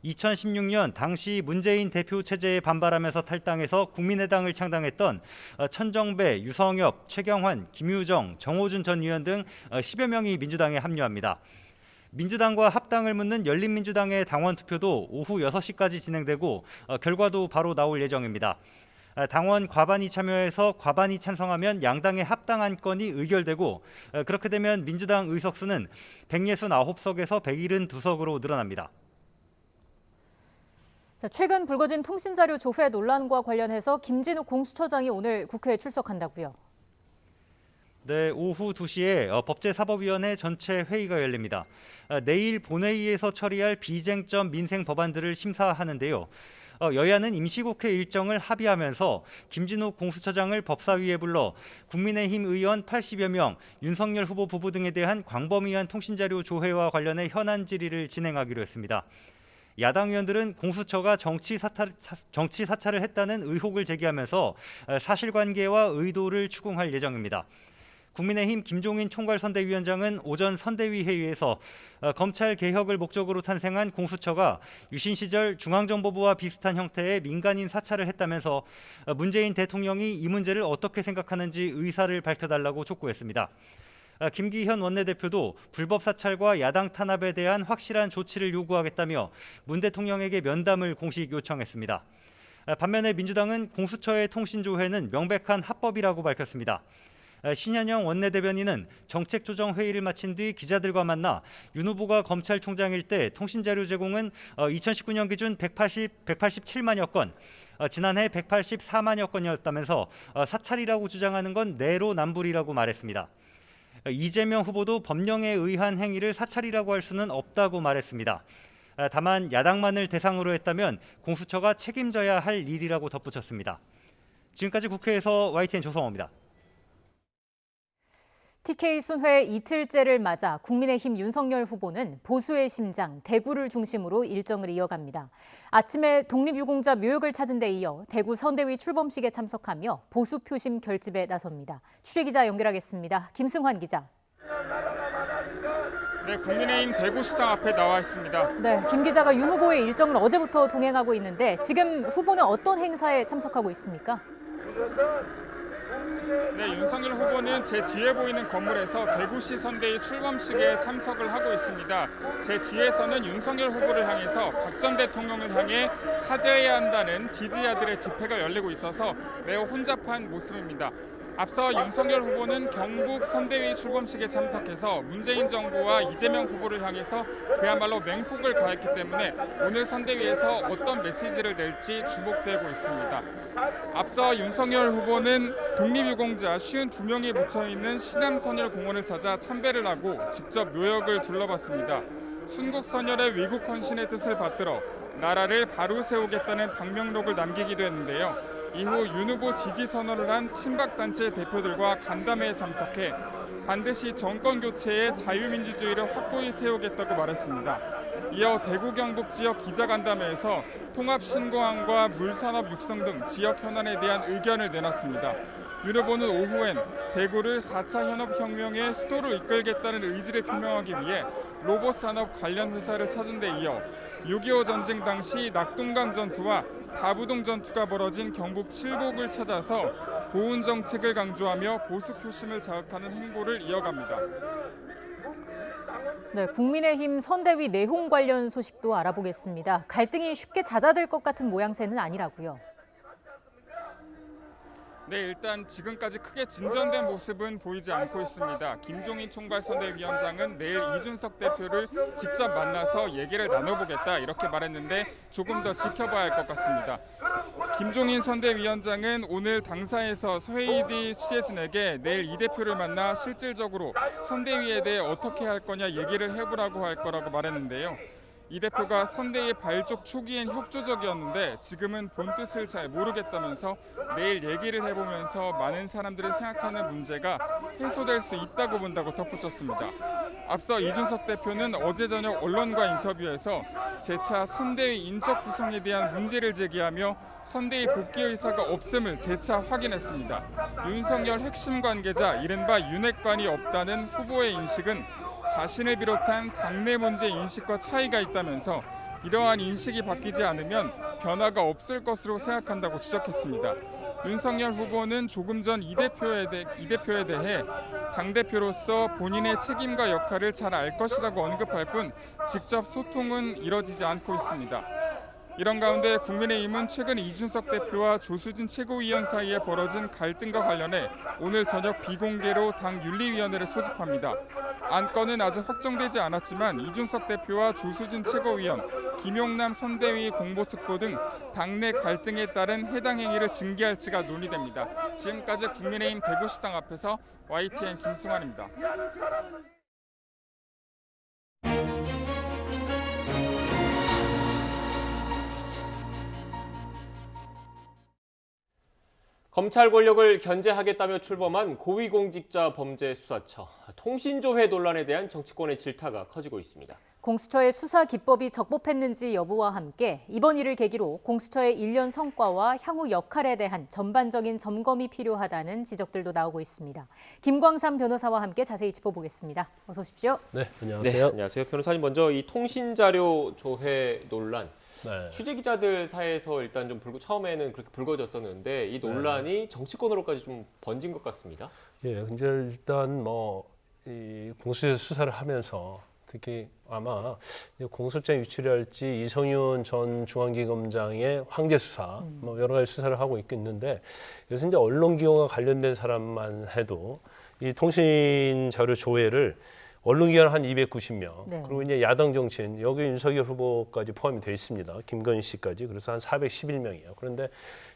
2016년 당시 문재인 대표 체제에 반발하면서 탈당해서 국민의당을 창당했던 천정배, 유성엽, 최경환, 김유정, 정호준 전 의원 등 10여 명이 민주당에 합류합니다. 민주당과 합당을 묻는 열린민주당의 당원 투표도 오후 6시까지 진행되고 결과도 바로 나올 예정입니다. 당원 과반이 참여해서 과반이 찬성하면 양당의 합당 안건이 의결되고 그렇게 되면 민주당 의석수는 169석에서 172석으로 늘어납니다. 최근 불거진 통신자료 조회 논란과 관련해서 김진욱 공수처장이 오늘 국회에 출석한다고요. 네, 오후 2시에 법제사법위원회 전체 회의가 열립니다. 내일 본회의에서 처리할 비쟁점 민생 법안들을 심사하는데요. 여야는 임시국회 일정을 합의하면서 김진욱 공수처장을 법사위에 불러 국민의힘 의원 80여 명, 윤석열 후보 부부 등에 대한 광범위한 통신자료 조회와 관련해 현안 질의를 진행하기로 했습니다. 야당 의원들은 공수처가 정치 사찰을 했다는 의혹을 제기하면서 사실관계와 의도를 추궁할 예정입니다. 국민의힘 김종인 총괄선대위원장은 오전 선대위 회의에서 검찰 개혁을 목적으로 탄생한 공수처가 유신 시절 중앙정보부와 비슷한 형태의 민간인 사찰을 했다면서 문재인 대통령이 이 문제를 어떻게 생각하는지 의사를 밝혀달라고 촉구했습니다. 김기현 원내대표도 불법 사찰과 야당 탄압에 대한 확실한 조치를 요구하겠다며 문 대통령에게 면담을 공식 요청했습니다. 반면에 민주당은 공수처의 통신조회는 명백한 합법이라고 밝혔습니다. 신현영 원내대변인은 정책조정회의를 마친 뒤 기자들과 만나 윤 후보가 검찰총장일 때 통신자료 제공은 2019년 기준 187만여 건, 지난해 184만여 건이었다면서 사찰이라고 주장하는 건 내로남불이라고 말했습니다. 이재명 후보도 법령에 의한 행위를 사찰이라고 할 수는 없다고 말했습니다. 다만 야당만을 대상으로 했다면 공수처가 책임져야 할 일이라고 덧붙였습니다. 지금까지 국회에서 YTN 조성호입니다. TK 순회 이틀째를 맞아 국민의힘 윤석열 후보는 보수의 심장 대구를 중심으로 일정을 이어갑니다. 아침에 독립유공자 묘역을 찾은 데 이어 대구 선대위 출범식에 참석하며 보수 표심 결집에 나섭니다. 취재기자 연결하겠습니다. 김승환 기자. 네, 국민의힘 대구시당 앞에 나와 있습니다. 네, 김 기자가 윤 후보의 일정을 어제부터 동행하고 있는데 지금 후보는 어떤 행사에 참석하고 있습니까? 네, 윤석열 후보는 제 뒤에 보이는 건물에서 대구시 선대위 출범식에 참석을 하고 있습니다. 제 뒤에서는 윤석열 후보를 향해서 박 전 대통령을 향해 사죄해야 한다는 지지자들의 집회가 열리고 있어서 매우 혼잡한 모습입니다. 앞서 윤석열 후보는 경북 선대위 출범식에 참석해서 문재인 정부와 이재명 후보를 향해서 그야말로 맹폭을 가했기 때문에 오늘 선대위에서 어떤 메시지를 낼지 주목되고 있습니다. 앞서 윤석열 후보는 독립유공자 52명이 묻혀있는 신암선열공원을 찾아 참배를 하고 직접 묘역을 둘러봤습니다. 순국선열의 위국 헌신의 뜻을 받들어 나라를 바로 세우겠다는 방명록을 남기기도 했는데요. 이후 윤 후보 지지 선언을 한 친박단체 대표들과 간담회에 참석해 반드시 정권 교체에 자유민주주의를 확고히 세우겠다고 말했습니다. 이어 대구 경북 지역 기자간담회에서 통합신고항과 물산업 육성 등 지역 현안에 대한 의견을 내놨습니다. 윤 후보는 오후엔 대구를 4차 현업혁명의 수도로 이끌겠다는 의지를 표명하기 위해 로봇 산업 관련 회사를 찾은 데 이어 6.25 전쟁 당시 낙동강 전투와 다부동 전투가 벌어진 경북 칠곡을 찾아서 보훈 정책을 강조하며 보수 표심을 자극하는 행보를 이어갑니다. 네, 국민의힘 선대위 내홍 관련 소식도 알아보겠습니다. 갈등이 쉽게 잦아들 것 같은 모양새는 아니라고요. 네, 일단 지금까지 크게 진전된 모습은 보이지 않고 있습니다. 김종인 총괄선대위원장은 내일 이준석 대표를 직접 만나서 얘기를 나눠보겠다 이렇게 말했는데 조금 더 지켜봐야 할 것 같습니다. 김종인 선대위원장은 오늘 당사에서 서해이디 취재진에게 내일 이 대표를 만나 실질적으로 선대위에 대해 어떻게 할 거냐 얘기를 해보라고 할 거라고 말했는데요. 이 대표가 선대위 발족 초기엔 협조적이었는데 지금은 본뜻을 잘 모르겠다면서 내일 얘기를 해보면서 많은 사람들이 생각하는 문제가 해소될 수 있다고 본다고 덧붙였습니다. 앞서 이준석 대표는 어제 저녁 언론과 인터뷰에서 재차 선대위 인적 구성에 대한 문제를 제기하며 선대위 복귀 의사가 없음을 재차 확인했습니다. 윤석열 핵심 관계자 이른바 윤핵관이 없다는 후보의 인식은 자신을 비롯한 당내 문제 인식과 차이가 있다면서 이러한 인식이 바뀌지 않으면 변화가 없을 것으로 생각한다고 지적했습니다. 윤석열 후보는 조금 전 이 대표에 대해 당대표로서 본인의 책임과 역할을 잘 알 것이라고 언급할 뿐 직접 소통은 이뤄지지 않고 있습니다. 이런 가운데 국민의힘은 최근 이준석 대표와 조수진 최고위원 사이에 벌어진 갈등과 관련해 오늘 저녁 비공개로 당 윤리위원회를 소집합니다. 안건은 아직 확정되지 않았지만 이준석 대표와 조수진 최고위원, 김용남 선대위 공보특보 등 당내 갈등에 따른 해당 행위를 징계할지가 논의됩니다. 지금까지 국민의힘 대구시당 앞에서 YTN 김승환입니다. 검찰 권력을 견제하겠다며 출범한 고위공직자범죄수사처. 통신조회 논란에 대한 정치권의 질타가 커지고 있습니다. 공수처의 수사 기법이 적법했는지 여부와 함께 이번 일을 계기로 공수처의 1년 성과와 향후 역할에 대한 전반적인 점검이 필요하다는 지적들도 나오고 있습니다. 김광삼 변호사와 함께 자세히 짚어보겠습니다. 어서 오십시오. 네, 안녕하세요. 네, 안녕하세요. 변호사님, 먼저 이 통신자료 조회 논란. 네. 취재 기자들 사이에서 일단 좀 처음에는 그렇게 불거졌었는데 이 논란이 정치권으로까지 좀 번진 것 같습니다. 예, 근데 일단 이 공수처 수사를 하면서 특히 아마 공소장 유출할지 이성윤 전 중앙지검장의 황제 수사, 여러 가지 수사를 하고 있겠는데 요새 이제 언론 기관과 관련된 사람만 해도 이 통신 자료 조회를 언론기관 한 290명, 네. 그리고 이제 야당 정치인, 여기 윤석열 후보까지 포함이 되어 있습니다. 김건희 씨까지. 그래서 한 411명이에요. 그런데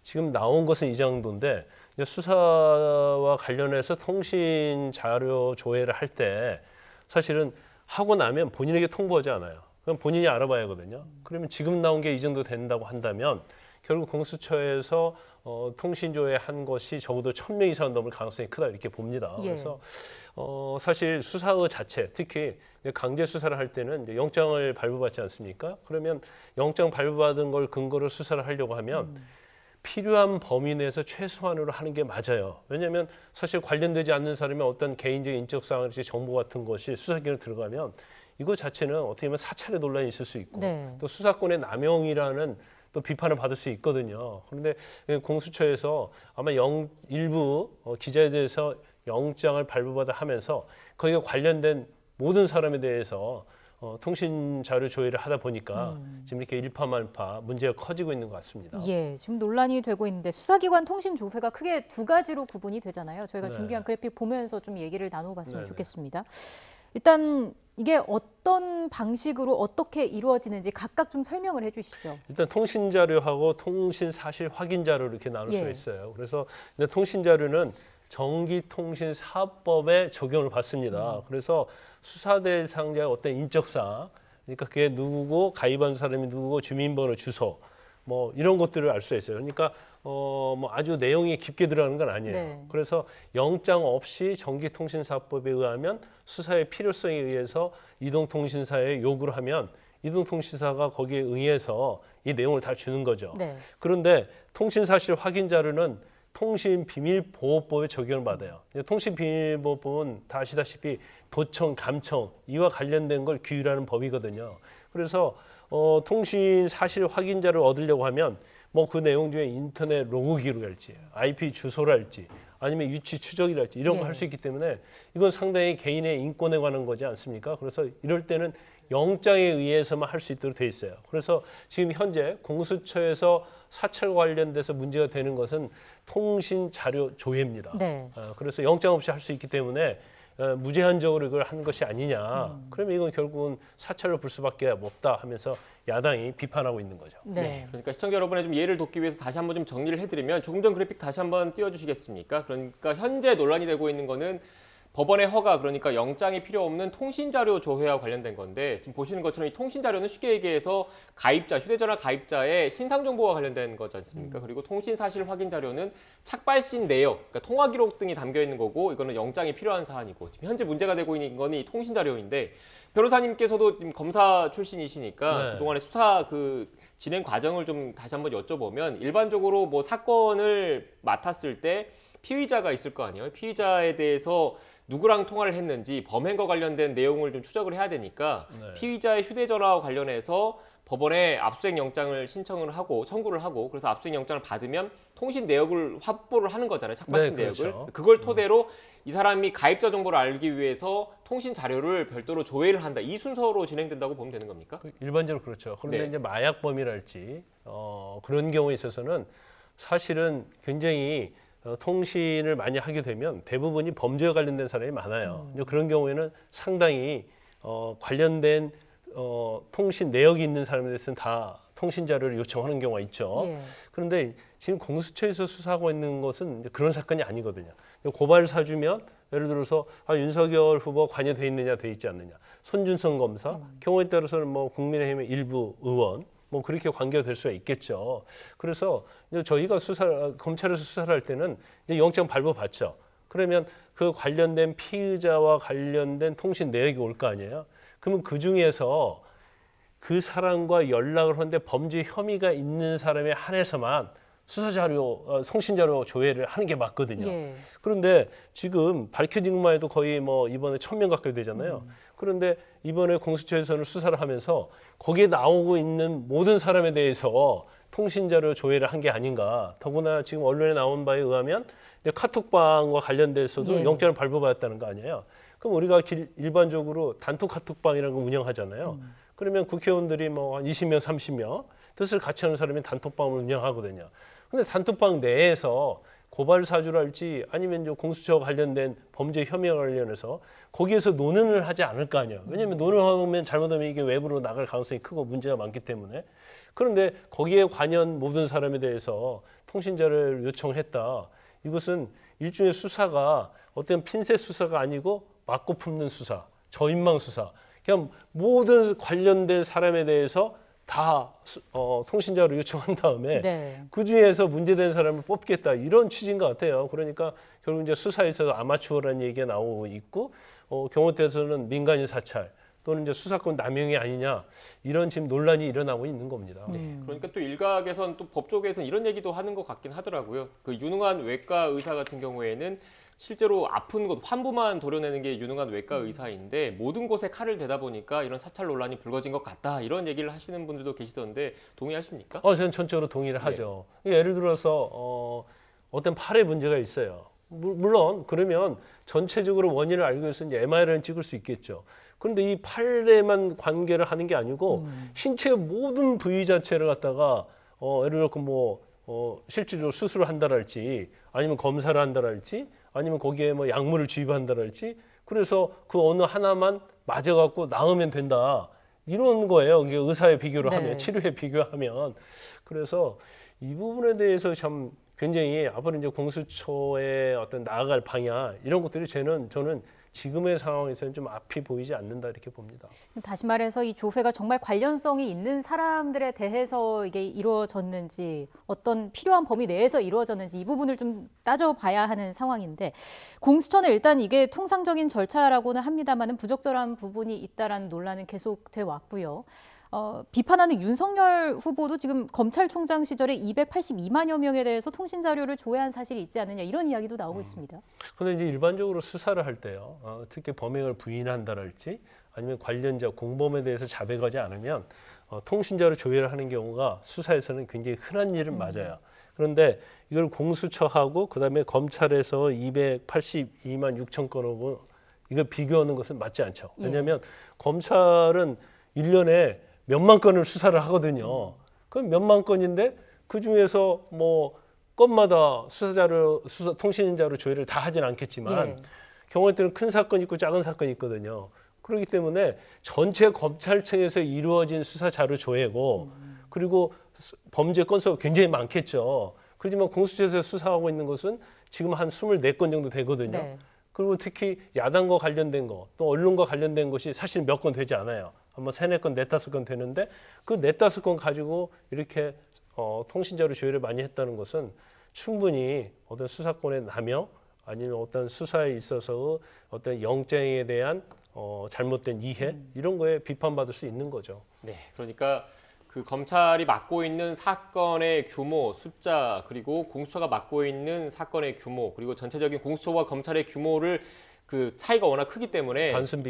지금 나온 것은 이 정도인데 수사와 관련해서 통신 자료 조회를 할 때 사실은 하고 나면 본인에게 통보하지 않아요. 그럼 본인이 알아봐야 하거든요. 그러면 지금 나온 게 이 정도 된다고 한다면 결국 공수처에서 통신 조회한 것이 적어도 1,000명 이상 넘을 가능성이 크다 이렇게 봅니다. 예. 그래서 사실 수사의 자체, 특히 강제 수사를 할 때는 이제 영장을 발부받지 않습니까? 그러면 영장 발부받은 걸 근거로 수사를 하려고 하면 필요한 범위 내에서 최소한으로 하는 게 맞아요. 왜냐하면 사실 관련되지 않는 사람이 어떤 개인적인 인적 사항이랄지 정보 같은 것이 수사기관에 들어가면 이거 자체는 어떻게 보면 사찰의 논란이 있을 수 있고 네. 또 수사권의 남용이라는 또 비판을 받을 수 있거든요. 그런데 공수처에서 아마 일부 기자에 대해서 영장을 발부받아 하면서 거기에 관련된 모든 사람에 대해서 통신 자료 조회를 하다 보니까 지금 이렇게 일파만파 문제가 커지고 있는 것 같습니다. 예, 지금 논란이 되고 있는데 수사기관 통신 조회가 크게 두 가지로 구분이 되잖아요. 저희가 네. 준비한 그래픽 보면서 좀 얘기를 나눠봤으면 네네. 좋겠습니다. 일단 이게 어떤 방식으로 어떻게 이루어지는지 각각 좀 설명을 해주시죠. 일단 통신 자료하고 통신 사실 확인 자료를 이렇게 나눌 수가 예. 있어요. 그래서 통신 자료는 전기통신사업법에 적용을 받습니다. 그래서 수사 대상자의 어떤 인적사항, 그러니까 그게 누구고 가입한 사람이 누구고 주민번호, 주소, 뭐 이런 것들을 알 수 있어요. 그러니까 뭐 아주 내용이 깊게 들어가는 건 아니에요. 네. 그래서 영장 없이 전기통신사법에 의하면 수사의 필요성에 의해서 이동통신사에 요구를 하면 이동통신사가 거기에 의해서 이 내용을 다 주는 거죠. 네. 그런데 통신사실 확인 자료는 통신비밀보호법에 적용을 받아요. 통신비밀보호법은 다 아시다시피 도청, 감청 이와 관련된 걸 규율하는 법이거든요. 그래서 통신 사실 확인자를 얻으려고 하면 뭐 그 내용 중에 인터넷 로그 기록이랄지 IP 주소랄지 아니면 위치 추적이랄지 이런 거 할 수 있기 때문에 이건 상당히 개인의 인권에 관한 거지 않습니까? 그래서 이럴 때는 영장에 의해서만 할 수 있도록 돼 있어요. 그래서 지금 현재 공수처에서 사찰 관련돼서 문제가 되는 것은 통신 자료 조회입니다. 네. 그래서 영장 없이 할 수 있기 때문에 무제한적으로 이걸 한 것이 아니냐. 그러면 이건 결국은 사찰로 볼 수밖에 없다 하면서 야당이 비판하고 있는 거죠. 네. 그러니까 시청자 여러분의 좀 이해를 돕기 위해서 다시 한번 좀 정리를 해드리면 조금 전 그래픽 다시 한번 띄워주시겠습니까? 그러니까 현재 논란이 되고 있는 거는 법원의 허가, 그러니까 영장이 필요 없는 통신자료 조회와 관련된 건데 지금 보시는 것처럼 이 통신자료는 쉽게 얘기해서 가입자, 휴대전화 가입자의 신상정보와 관련된 거지 않습니까? 그리고 통신사실 확인 자료는 착발신 내역, 그러니까 통화 기록 등이 담겨 있는 거고 이거는 영장이 필요한 사안이고 지금 현재 문제가 되고 있는 건 이 통신자료인데 변호사님께서도 지금 검사 출신이시니까 네. 그동안의 수사 진행 과정을 좀 다시 한번 여쭤보면 일반적으로 뭐 사건을 맡았을 때 피의자가 있을 거 아니에요. 피의자에 대해서 누구랑 통화를 했는지 범행과 관련된 내용을 좀 추적을 해야 되니까 피의자의 휴대전화와 관련해서 법원에 압수수색 영장을 신청을 하고 청구를 하고 그래서 압수수색 영장을 받으면 통신 내역을 확보를 하는 거잖아요. 착발신 네, 그렇죠. 내역을. 그걸 토대로 이 사람이 가입자 정보를 알기 위해서 통신 자료를 별도로 조회를 한다. 이 순서로 진행된다고 보면 되는 겁니까? 일반적으로 그렇죠. 그런데 네. 이제 마약범이랄지 그런 경우에 있어서는 사실은 굉장히 통신을 많이 하게 되면 대부분이 범죄와 관련된 사람이 많아요. 이제 그런 경우에는 상당히 관련된 통신 내역이 있는 사람에 대해서는 다 통신 자료를 요청하는 경우가 있죠. 예. 그런데 지금 공수처에서 수사하고 있는 것은 이제 그런 사건이 아니거든요. 고발 사주면 예를 들어서 윤석열 후보 관여돼 있느냐 돼 있지 않느냐, 손준성 검사, 경우에 따라서는 뭐 국민의힘의 일부 의원 뭐 그렇게 관계가 될 수가 있겠죠. 그래서 이제 저희가 검찰에서 수사를 할 때는 이제 영장 발부받죠. 그러면 그 관련된 피의자와 관련된 통신 내역이 올 거 아니에요. 그러면 그 중에서 그 사람과 연락을 하는데 범죄 혐의가 있는 사람에 한해서만 수사자료, 송신자료 조회를 하는 게 맞거든요. 예. 그런데 지금 밝혀진 것만 해도 거의 뭐 이번에 1000명 가까이 되잖아요. 그런데 이번에 공수처에서는 수사를 하면서 거기에 나오고 있는 모든 사람에 대해서 통신자료 조회를 한 게 아닌가. 더구나 지금 언론에 나온 바에 의하면 이제 카톡방과 관련돼서도 예. 영장을 발부받았다는 거 아니에요. 그럼 우리가 일반적으로 단톡 카톡방이라는 거 운영하잖아요. 그러면 국회의원들이 뭐 한 20명, 30명 뜻을 같이 하는 사람이 단톡방을 운영하거든요. 근데 단톡방 내에서 고발 사주를 할지 아니면 이제 공수처와 관련된 범죄 혐의와 관련해서 거기에서 논의를 하지 않을 거 아니에요. 왜냐하면 논의하면 잘못하면 이게 외부로 나갈 가능성이 크고 문제가 많기 때문에. 그런데 거기에 관여한 모든 사람에 대해서 통신자료를 요청했다. 이것은 일종의 수사가 어떤 핀셋 수사가 아니고 맞고 품는 수사, 저인망 수사. 그냥 모든 관련된 사람에 대해서 다 통신자료 요청한 다음에 네. 그 중에서 문제된 사람을 뽑겠다 이런 취지인 것 같아요. 그러니까 결국 이제 수사에 있어서 아마추어라는 얘기가 나오고 있고 경우 때에서는 민간인 사찰 또는 이제 수사권 남용이 아니냐 이런 지금 논란이 일어나고 있는 겁니다. 그러니까 또 일각에선 또 법조계에서는 이런 얘기도 하는 것 같긴 하더라고요. 그 유능한 외과 의사 같은 경우에는 실제로 아픈 곳, 환부만 도려내는 게 유능한 외과 의사인데 모든 곳에 칼을 대다 보니까 이런 사찰 논란이 불거진 것 같다. 이런 얘기를 하시는 분들도 계시던데 동의하십니까? 저는 전적으로 동의를 하죠. 예를 들어서 어떤 팔에 문제가 있어요. 물론 그러면 전체적으로 원인을 알기 위해서 이제 MRI를 찍을 수 있겠죠. 그런데 이 팔에만 관계를 하는 게 아니고 신체의 모든 부위 자체를 갖다가 예를 들어 실질적으로 수술을 한다랄지 아니면 검사를 한다랄지 아니면 거기에 뭐 약물을 주입한다랄지 그래서 그 어느 하나만 맞아갖고 나으면 된다 이런 거예요. 이게 의사에 비교를 네. 하면 치료에 비교하면 그래서 이 부분에 대해서 참 굉장히 앞으로 이제 공수처의 어떤 나아갈 방향 이런 것들이 저는 지금의 상황에서는 좀 앞이 보이지 않는다 이렇게 봅니다. 다시 말해서 이 조회가 정말 관련성이 있는 사람들에 대해서 이게 이루어졌는지 어떤 필요한 범위 내에서 이루어졌는지 이 부분을 좀 따져봐야 하는 상황인데 공수처는 일단 이게 통상적인 절차라고는 합니다만은 부적절한 부분이 있다라는 논란은 계속돼 왔고요. 비판하는 윤석열 후보도 지금 검찰총장 시절에 282만여 명에 대해서 통신 자료를 조회한 사실이 있지 않느냐 이런 이야기도 나오고 있습니다. 그런데 이제 일반적으로 수사를 할 때요, 특히 범행을 부인한다랄지 아니면 관련자 공범에 대해서 자백하지 않으면 통신 자료 조회를 하는 경우가 수사에서는 굉장히 흔한 일은 맞아요. 그런데 이걸 공수처하고 그다음에 검찰에서 282만 6천 건하고 이걸 비교하는 것은 맞지 않죠. 왜냐하면 검찰은 1년에 몇만 건을 수사를 하거든요. 그럼 몇만 건인데 그 중에서 뭐 건마다 통신자료 조회를 다 하진 않겠지만 경우에 따른 큰 사건이 있고 작은 사건이 있거든요. 그렇기 때문에 전체 검찰청에서 이루어진 수사 자료 조회고 그리고 범죄 건수가 굉장히 많겠죠. 그렇지만 공수처에서 수사하고 있는 것은 지금 한 24건 정도 되거든요. 네. 그리고 특히 야당과 관련된 거, 또 언론과 관련된 것이 사실 몇 건 되지 않아요. 아마 3, 4건, 4, 5건 되는데 그 4, 5건 가지고 이렇게 통신자료 조회를 많이 했다는 것은 충분히 어떤 수사권의 남용 아니면 어떤 수사에 있어서 어떤 영장에 대한 잘못된 이해 이런 거에 비판받을 수 있는 거죠. 네, 그러니까 그 검찰이 맡고 있는 사건의 규모, 숫자 그리고 공수처가 맡고 있는 사건의 규모 그리고 전체적인 공수처와 검찰의 규모를 그 차이가 워낙 크기 때문에 단순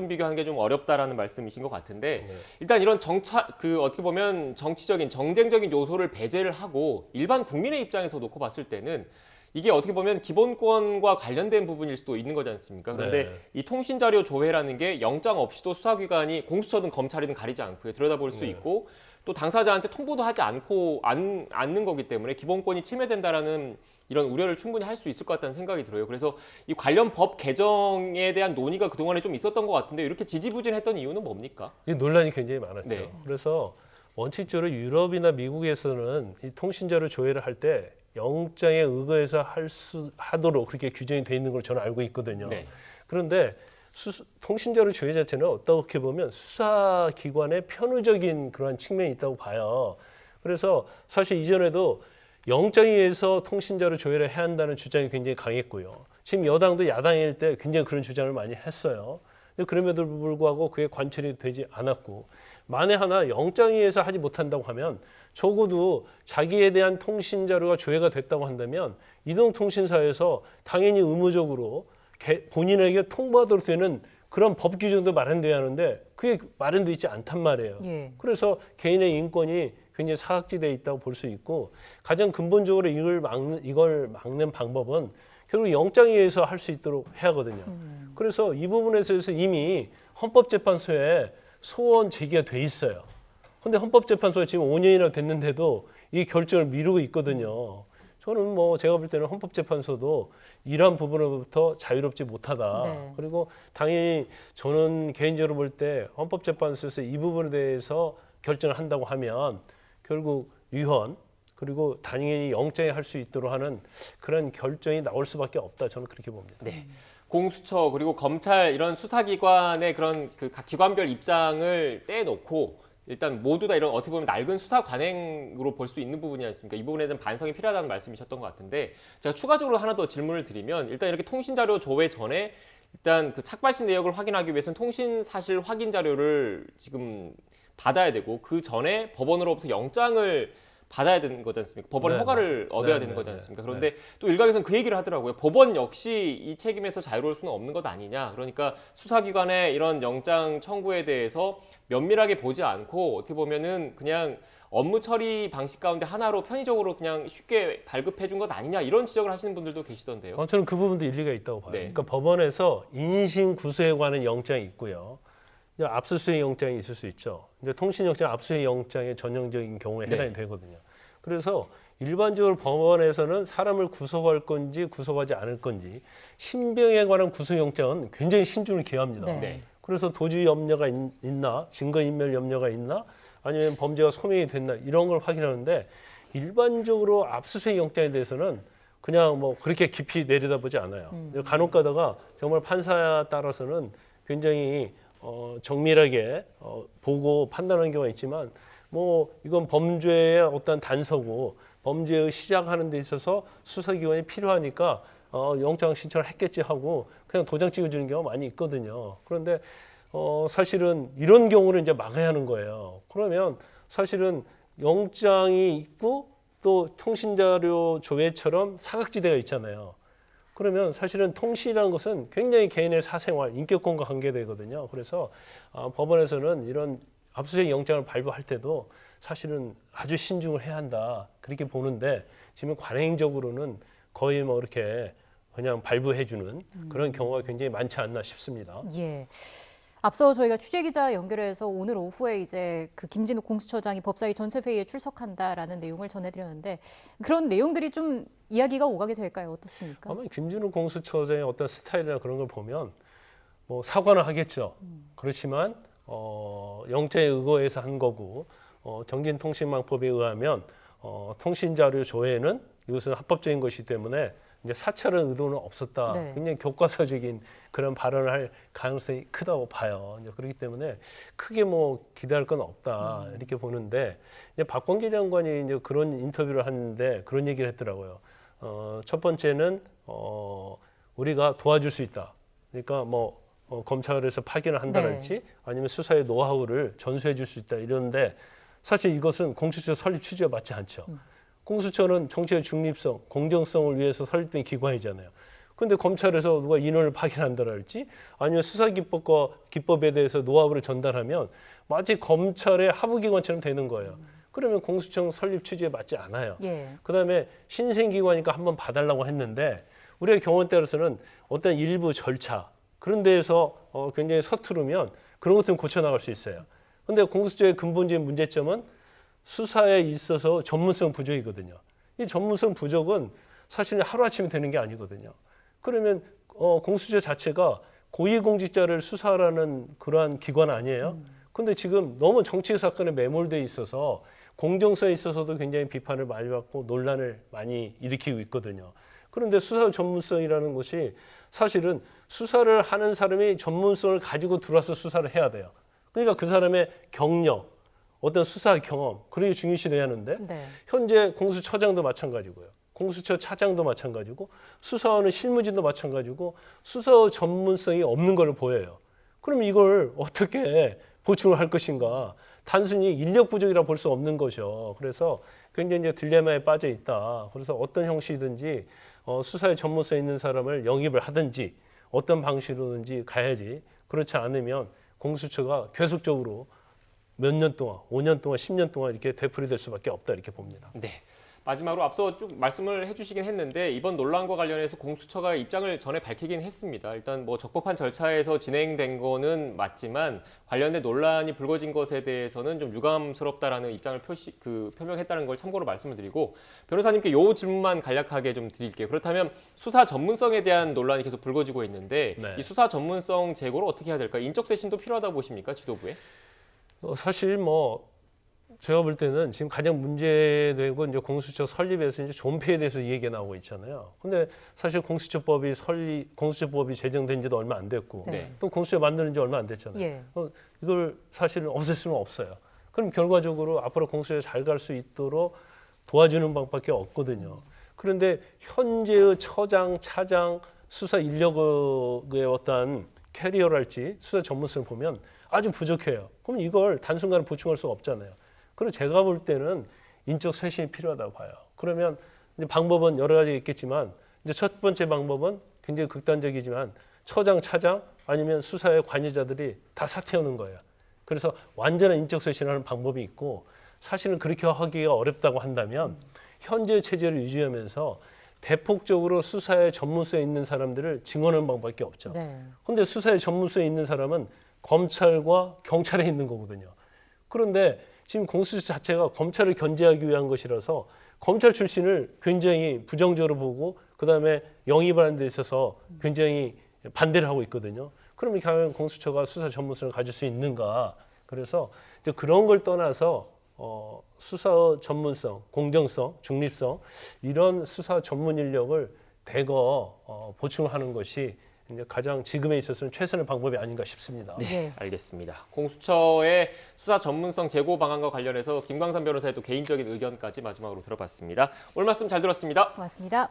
비교하는 게 좀 어렵다라는 말씀이신 것 같은데 일단 이런 어떻게 보면 정치적인 정쟁적인 요소를 배제를 하고 일반 국민의 입장에서 놓고 봤을 때는 이게 어떻게 보면 기본권과 관련된 부분일 수도 있는 거지 않습니까? 그런데 이 통신자료 조회라는 게 영장 없이도 수사기관이 공수처든 검찰이든 가리지 않고 들여다볼 수 있고 또 당사자한테 통보도 하지 않는 거기 때문에 기본권이 침해된다라는 이런 우려를 충분히 할 수 있을 것 같다는 생각이 들어요. 그래서 이 관련 법 개정에 대한 논의가 그동안에 좀 있었던 것 같은데 이렇게 지지부진했던 이유는 뭡니까? 이 논란이 굉장히 많았죠. 네. 그래서 원칙적으로 유럽이나 미국에서는 이 통신자료 조회를 할 때 영장에 의거해서 하도록 그렇게 규정이 돼 있는 걸 저는 알고 있거든요. 네. 그런데 통신자료 조회 자체는 어떻게 보면 수사기관의 편의적인 그런 측면이 있다고 봐요. 그래서 사실 이전에도 영장에 의해서 통신자료 조회를 해야 한다는 주장이 굉장히 강했고요. 지금 여당도 야당일 때 굉장히 그런 주장을 많이 했어요. 그럼에도 불구하고 그게 관철이 되지 않았고 만에 하나 영장에 의해서 하지 못한다고 하면 적어도 자기에 대한 통신자료가 조회가 됐다고 한다면 이동통신사에서 당연히 의무적으로 본인에게 통보하도록 되는 그런 법 규정도 마련돼야 하는데 그게 마련돼 있지 않단 말이에요. 그래서 개인의 인권이 굉장히 사각지대에 있다고 볼 수 있고 가장 근본적으로 이걸 막는 방법은 결국 영장에 의해서 할 수 있도록 해야 하거든요. 그래서 이 부분에 대해서 이미 헌법재판소에 소원 제기가 돼 있어요. 그런데 헌법재판소가 지금 5년이나 됐는데도 이 결정을 미루고 있거든요. 저는 뭐 제가 볼 때는 헌법재판소도 이러한 부분으로부터 자유롭지 못하다. 네. 그리고 당연히 저는 개인적으로 볼 때 헌법재판소에서 이 부분에 대해서 결정을 한다고 하면 결국 위헌 그리고 당연히 영장에 할 수 있도록 하는 그런 결정이 나올 수밖에 없다. 저는 그렇게 봅니다. 네. 공수처 그리고 검찰 이런 수사기관의 그런 그 각 기관별 입장을 떼놓고 일단 모두 다 이런 어떻게 보면 낡은 수사 관행으로 볼 수 있는 부분이 아니습니까? 이 부분에 대한 반성이 필요하다는 말씀이셨던 것 같은데 제가 추가적으로 하나 더 질문을 드리면 일단 이렇게 통신자료 조회 전에 일단 그 착발신 내역을 확인하기 위해서는 통신사실 확인 자료를 지금 받아야 되고 그 전에 법원으로부터 영장을 받아야 되는 거지 않습니까? 법원의 허가를 얻어야 되는 거지 않습니까? 그런데 또 일각에서는 그 얘기를 하더라고요. 법원 역시 이 책임에서 자유로울 수는 없는 것 아니냐. 그러니까 수사기관의 이런 영장 청구에 대해서 면밀하게 보지 않고 어떻게 보면은 그냥 업무 처리 방식 가운데 하나로 편의적으로 그냥 쉽게 발급해 준 것 아니냐 이런 지적을 하시는 분들도 계시던데요. 저는 그 부분도 일리가 있다고 봐요. 그러니까 법원에서 인신 구수에 관한 영장이 있고요. 압수수색 영장이 있을 수 있죠. 이제 통신영장, 압수수색 영장의 전형적인 경우에 해당이 되거든요. 그래서 일반적으로 법원에서는 사람을 구속할 건지 구속하지 않을 건지 신병에 관한 구속영장은 굉장히 신중을 기합니다. 그래서 도주 염려가 있나, 증거인멸 염려가 있나, 아니면 범죄가 소명이 됐나 이런 걸 확인하는데 일반적으로 압수수색 영장에 대해서는 그냥 뭐 그렇게 깊이 내려다보지 않아요. 간혹 가다가 정말 판사에 따라서는 굉장히 정밀하게 보고 판단하는 경우가 있지만 뭐 이건 범죄의 어떤 단서고 범죄의 시작하는 데 있어서 수사기관이 필요하니까 영장 신청을 했겠지 하고 그냥 도장 찍어주는 경우가 많이 있거든요. 그런데 사실은 이런 경우를 이제 막아야 하는 거예요. 그러면 사실은 영장이 있고 또 통신자료 조회처럼 사각지대가 있잖아요. 그러면 사실은 통신이라는 것은 굉장히 개인의 사생활, 인격권과 관계되거든요. 그래서 법원에서는 이런 압수수색 영장을 발부할 때도 사실은 아주 신중을 해야 한다. 그렇게 보는데 지금 관행적으로는 거의 뭐 이렇게 그냥 발부해주는 그런 경우가 굉장히 많지 않나 싶습니다. 예. 앞서 저희가 취재기자 연결해서 오늘 오후에 이제 그 김진욱 공수처장이 법사위 전체 회의에 출석한다라는 내용을 전해드렸는데 그런 내용들이 좀 이야기가 오가게 될까요? 어떻습니까? 아마 김진욱 공수처장의 어떤 스타일이나 그런 걸 보면 뭐 사과는 하겠죠. 그렇지만 영장에 의거해서 한 거고 정진통신망법에 의하면 통신자료 조회는 이것은 합법적인 것이기 때문에 이제 사찰은 의도는 없었다. 네. 굉장히 교과서적인 그런 발언을 할 가능성이 크다고 봐요. 이제 그렇기 때문에 크게 뭐 기대할 건 없다 이렇게 보는데 이제 박범계 장관이 이제 그런 인터뷰를 하는데 그런 얘기를 했더라고요. 첫 번째는 우리가 도와줄 수 있다. 그러니까 뭐 검찰에서 파견을 한다랄지 아니면 수사의 노하우를 전수해 줄 수 있다 이러는데 사실 이것은 공수처 설립 취지와 맞지 않죠. 공수처는 정치의 중립성, 공정성을 위해서 설립된 기관이잖아요. 그런데 검찰에서 누가 인원을 파견한다랄지 아니면 수사기법과 기법에 대해서 노하우를 전달하면 마치 검찰의 하부기관처럼 되는 거예요. 그러면 공수처 설립 취지에 맞지 않아요. 예. 그다음에 신생기관이니까 한번 봐달라고 했는데 우리의 경우에 따라서는 어떤 일부 절차 그런 데에서 굉장히 서투르면 그런 것들은 고쳐나갈 수 있어요. 그런데 공수처의 근본적인 문제점은 수사에 있어서 전문성 부족이거든요. 이 전문성 부족은 사실 하루아침에 되는 게 아니거든요. 그러면 공수처 자체가 고위공직자를 수사하라는 그러한 기관 아니에요? 그런데 지금 너무 정치 사건에 매몰돼 있어서 공정성에 있어서도 굉장히 비판을 많이 받고 논란을 많이 일으키고 있거든요. 그런데 수사 전문성이라는 것이 사실은 수사를 하는 사람이 전문성을 가지고 들어와서 수사를 해야 돼요. 그러니까 그 사람의 경력, 어떤 수사 경험, 그게 중요시돼야 하는데 현재 공수처장도 마찬가지고요. 공수처 차장도 마찬가지고 수사하는 실무진도 마찬가지고 수사 전문성이 없는 걸 보여요. 그럼 이걸 어떻게 보충을 할 것인가? 단순히 인력 부족이라 볼 수 없는 거죠. 그래서 굉장히 이제 딜레마에 빠져 있다. 그래서 어떤 형식이든지 수사에 전문성 있는 사람을 영입을 하든지 어떤 방식으로든지 가야지. 그렇지 않으면 공수처가 계속적으로 몇 년 동안, 5년 동안, 10년 동안 이렇게 되풀이될 수밖에 없다 이렇게 봅니다. 네. 마지막으로 앞서 쭉 말씀을 해주시긴 했는데 이번 논란과 관련해서 공수처가 입장을 전에 밝히긴 했습니다. 일단 뭐 적법한 절차에서 진행된 거는 맞지만 관련된 논란이 불거진 것에 대해서는 좀 유감스럽다라는 입장을 표명했다는 걸 참고로 말씀을 드리고 변호사님께 요 질문만 간략하게 좀 드릴게요. 그렇다면 수사 전문성에 대한 논란이 계속 불거지고 있는데 이 수사 전문성 제고를 어떻게 해야 될까요? 인적 쇄신도 필요하다고 보십니까? 지도부에? 사실 뭐 제가 볼 때는 지금 가장 문제되고 이제 공수처 설립에서 이제 존폐에 대해서 얘기가 나오고 있잖아요. 근데 사실 공수처법이 제정된 지도 얼마 안 됐고 또 공수처 만드는 지 얼마 안 됐잖아요. 이걸 사실은 없앨 수는 없어요. 그럼 결과적으로 앞으로 공수처가 잘 갈 수 있도록 도와주는 방법밖에 없거든요. 그런데 현재의 처장, 차장, 수사 인력의 어떤 캐리어랄지 수사 전문성을 보면 아주 부족해요. 그럼 이걸 단순간에 보충할 수 없잖아요. 그리고 제가 볼 때는 인적 쇄신이 필요하다고 봐요. 그러면 이제 방법은 여러 가지 있겠지만 이제 첫 번째 방법은 굉장히 극단적이지만 처장, 차장 아니면 수사의 관여자들이 다 사퇴하는 거예요. 그래서 완전한 인적 쇄신하는 방법이 있고 사실은 그렇게 하기가 어렵다고 한다면 현재 체제를 유지하면서 대폭적으로 수사에 전문성이 있는 사람들을 증언하는 방법밖에 없죠. 그런데 수사에 전문성이 있는 사람은 검찰과 경찰에 있는 거거든요. 그런데 지금 공수처 자체가 검찰을 견제하기 위한 것이라서 검찰 출신을 굉장히 부정적으로 보고 그다음에 영입하는 데 있어서 굉장히 반대를 하고 있거든요. 그러면 과연 공수처가 수사 전문성을 가질 수 있는가? 그래서 이제 그런 걸 떠나서 수사 전문성, 공정성, 중립성 이런 수사 전문 인력을 대거 보충하는 것이 이제 가장 지금에 있어서는 최선의 방법이 아닌가 싶습니다. 네, 알겠습니다. 공수처의 수사 전문성 제고 방안과 관련해서 김광삼 변호사의 또 개인적인 의견까지 마지막으로 들어봤습니다. 오늘 말씀 잘 들었습니다. 고맙습니다.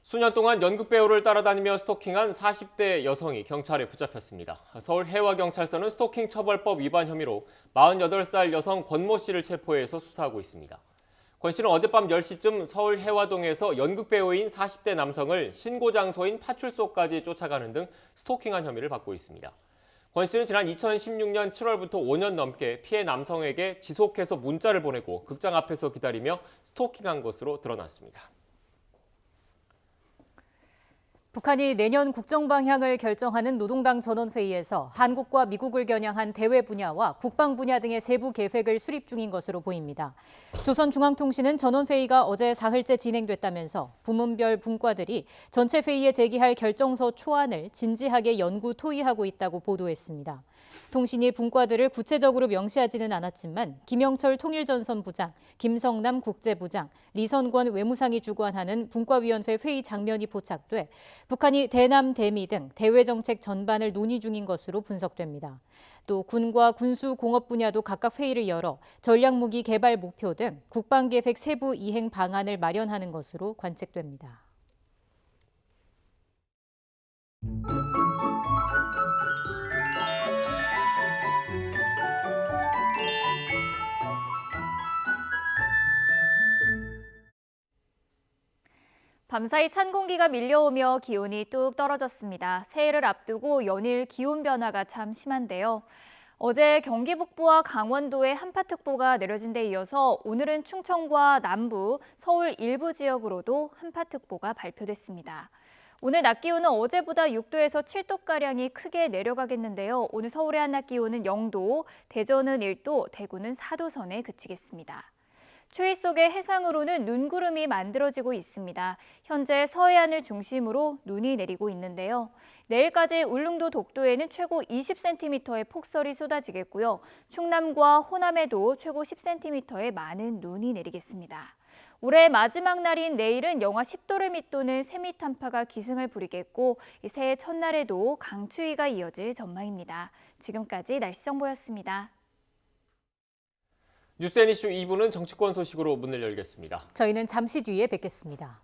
수년 동안 연극 배우를 따라다니며 스토킹한 40대 여성이 경찰에 붙잡혔습니다. 서울 해와경찰서는 스토킹 처벌법 위반 혐의로 48살 여성 권모 씨를 체포해서 수사하고 있습니다. 권 씨는 어젯밤 10시쯤 서울 해화동에서 연극 배우인 40대 남성을 신고 장소인 파출소까지 쫓아가는 등 스토킹한 혐의를 받고 있습니다. 권 씨는 지난 2016년 7월부터 5년 넘게 피해 남성에게 지속해서 문자를 보내고 극장 앞에서 기다리며 스토킹한 것으로 드러났습니다. 북한이 내년 국정 방향을 결정하는 노동당 전원회의에서 한국과 미국을 겨냥한 대외 분야와 국방 분야 등의 세부 계획을 수립 중인 것으로 보입니다. 조선중앙통신은 전원회의가 어제 사흘째 진행됐다면서 부문별 분과들이 전체 회의에 제기할 결정서 초안을 진지하게 연구 토의하고 있다고 보도했습니다. 통신이 분과들을 구체적으로 명시하지는 않았지만 김영철 통일전선부장, 김성남 국제부장, 리선권 외무상이 주관하는 분과위원회 회의 장면이 포착돼 북한이 대남, 대미 등 대외정책 전반을 논의 중인 것으로 분석됩니다. 또 군과 군수 공업 분야도 각각 회의를 열어 전략무기 개발 목표 등 국방계획 세부 이행 방안을 마련하는 것으로 관측됩니다. 밤사이 찬 공기가 밀려오며 기온이 뚝 떨어졌습니다. 새해를 앞두고 연일 기온 변화가 참 심한데요. 어제 경기 북부와 강원도에 한파특보가 내려진 데 이어서 오늘은 충청과 남부, 서울 일부 지역으로도 한파특보가 발표됐습니다. 오늘 낮 기온은 어제보다 6도에서 7도가량이 크게 내려가겠는데요. 오늘 서울의 한낮 기온은 0도, 대전은 1도, 대구는 4도 선에 그치겠습니다. 추위 속에 해상으로는 눈구름이 만들어지고 있습니다. 현재 서해안을 중심으로 눈이 내리고 있는데요. 내일까지 울릉도 독도에는 최고 20cm의 폭설이 쏟아지겠고요. 충남과 호남에도 최고 10cm의 많은 눈이 내리겠습니다. 올해 마지막 날인 내일은 영하 10도를 밑도는 세미탄파가 기승을 부리겠고 새해 첫날에도 강추위가 이어질 전망입니다. 지금까지 날씨 정보였습니다. 뉴스 앤 이슈 2부는 정치권 소식으로 문을 열겠습니다. 저희는 잠시 뒤에 뵙겠습니다.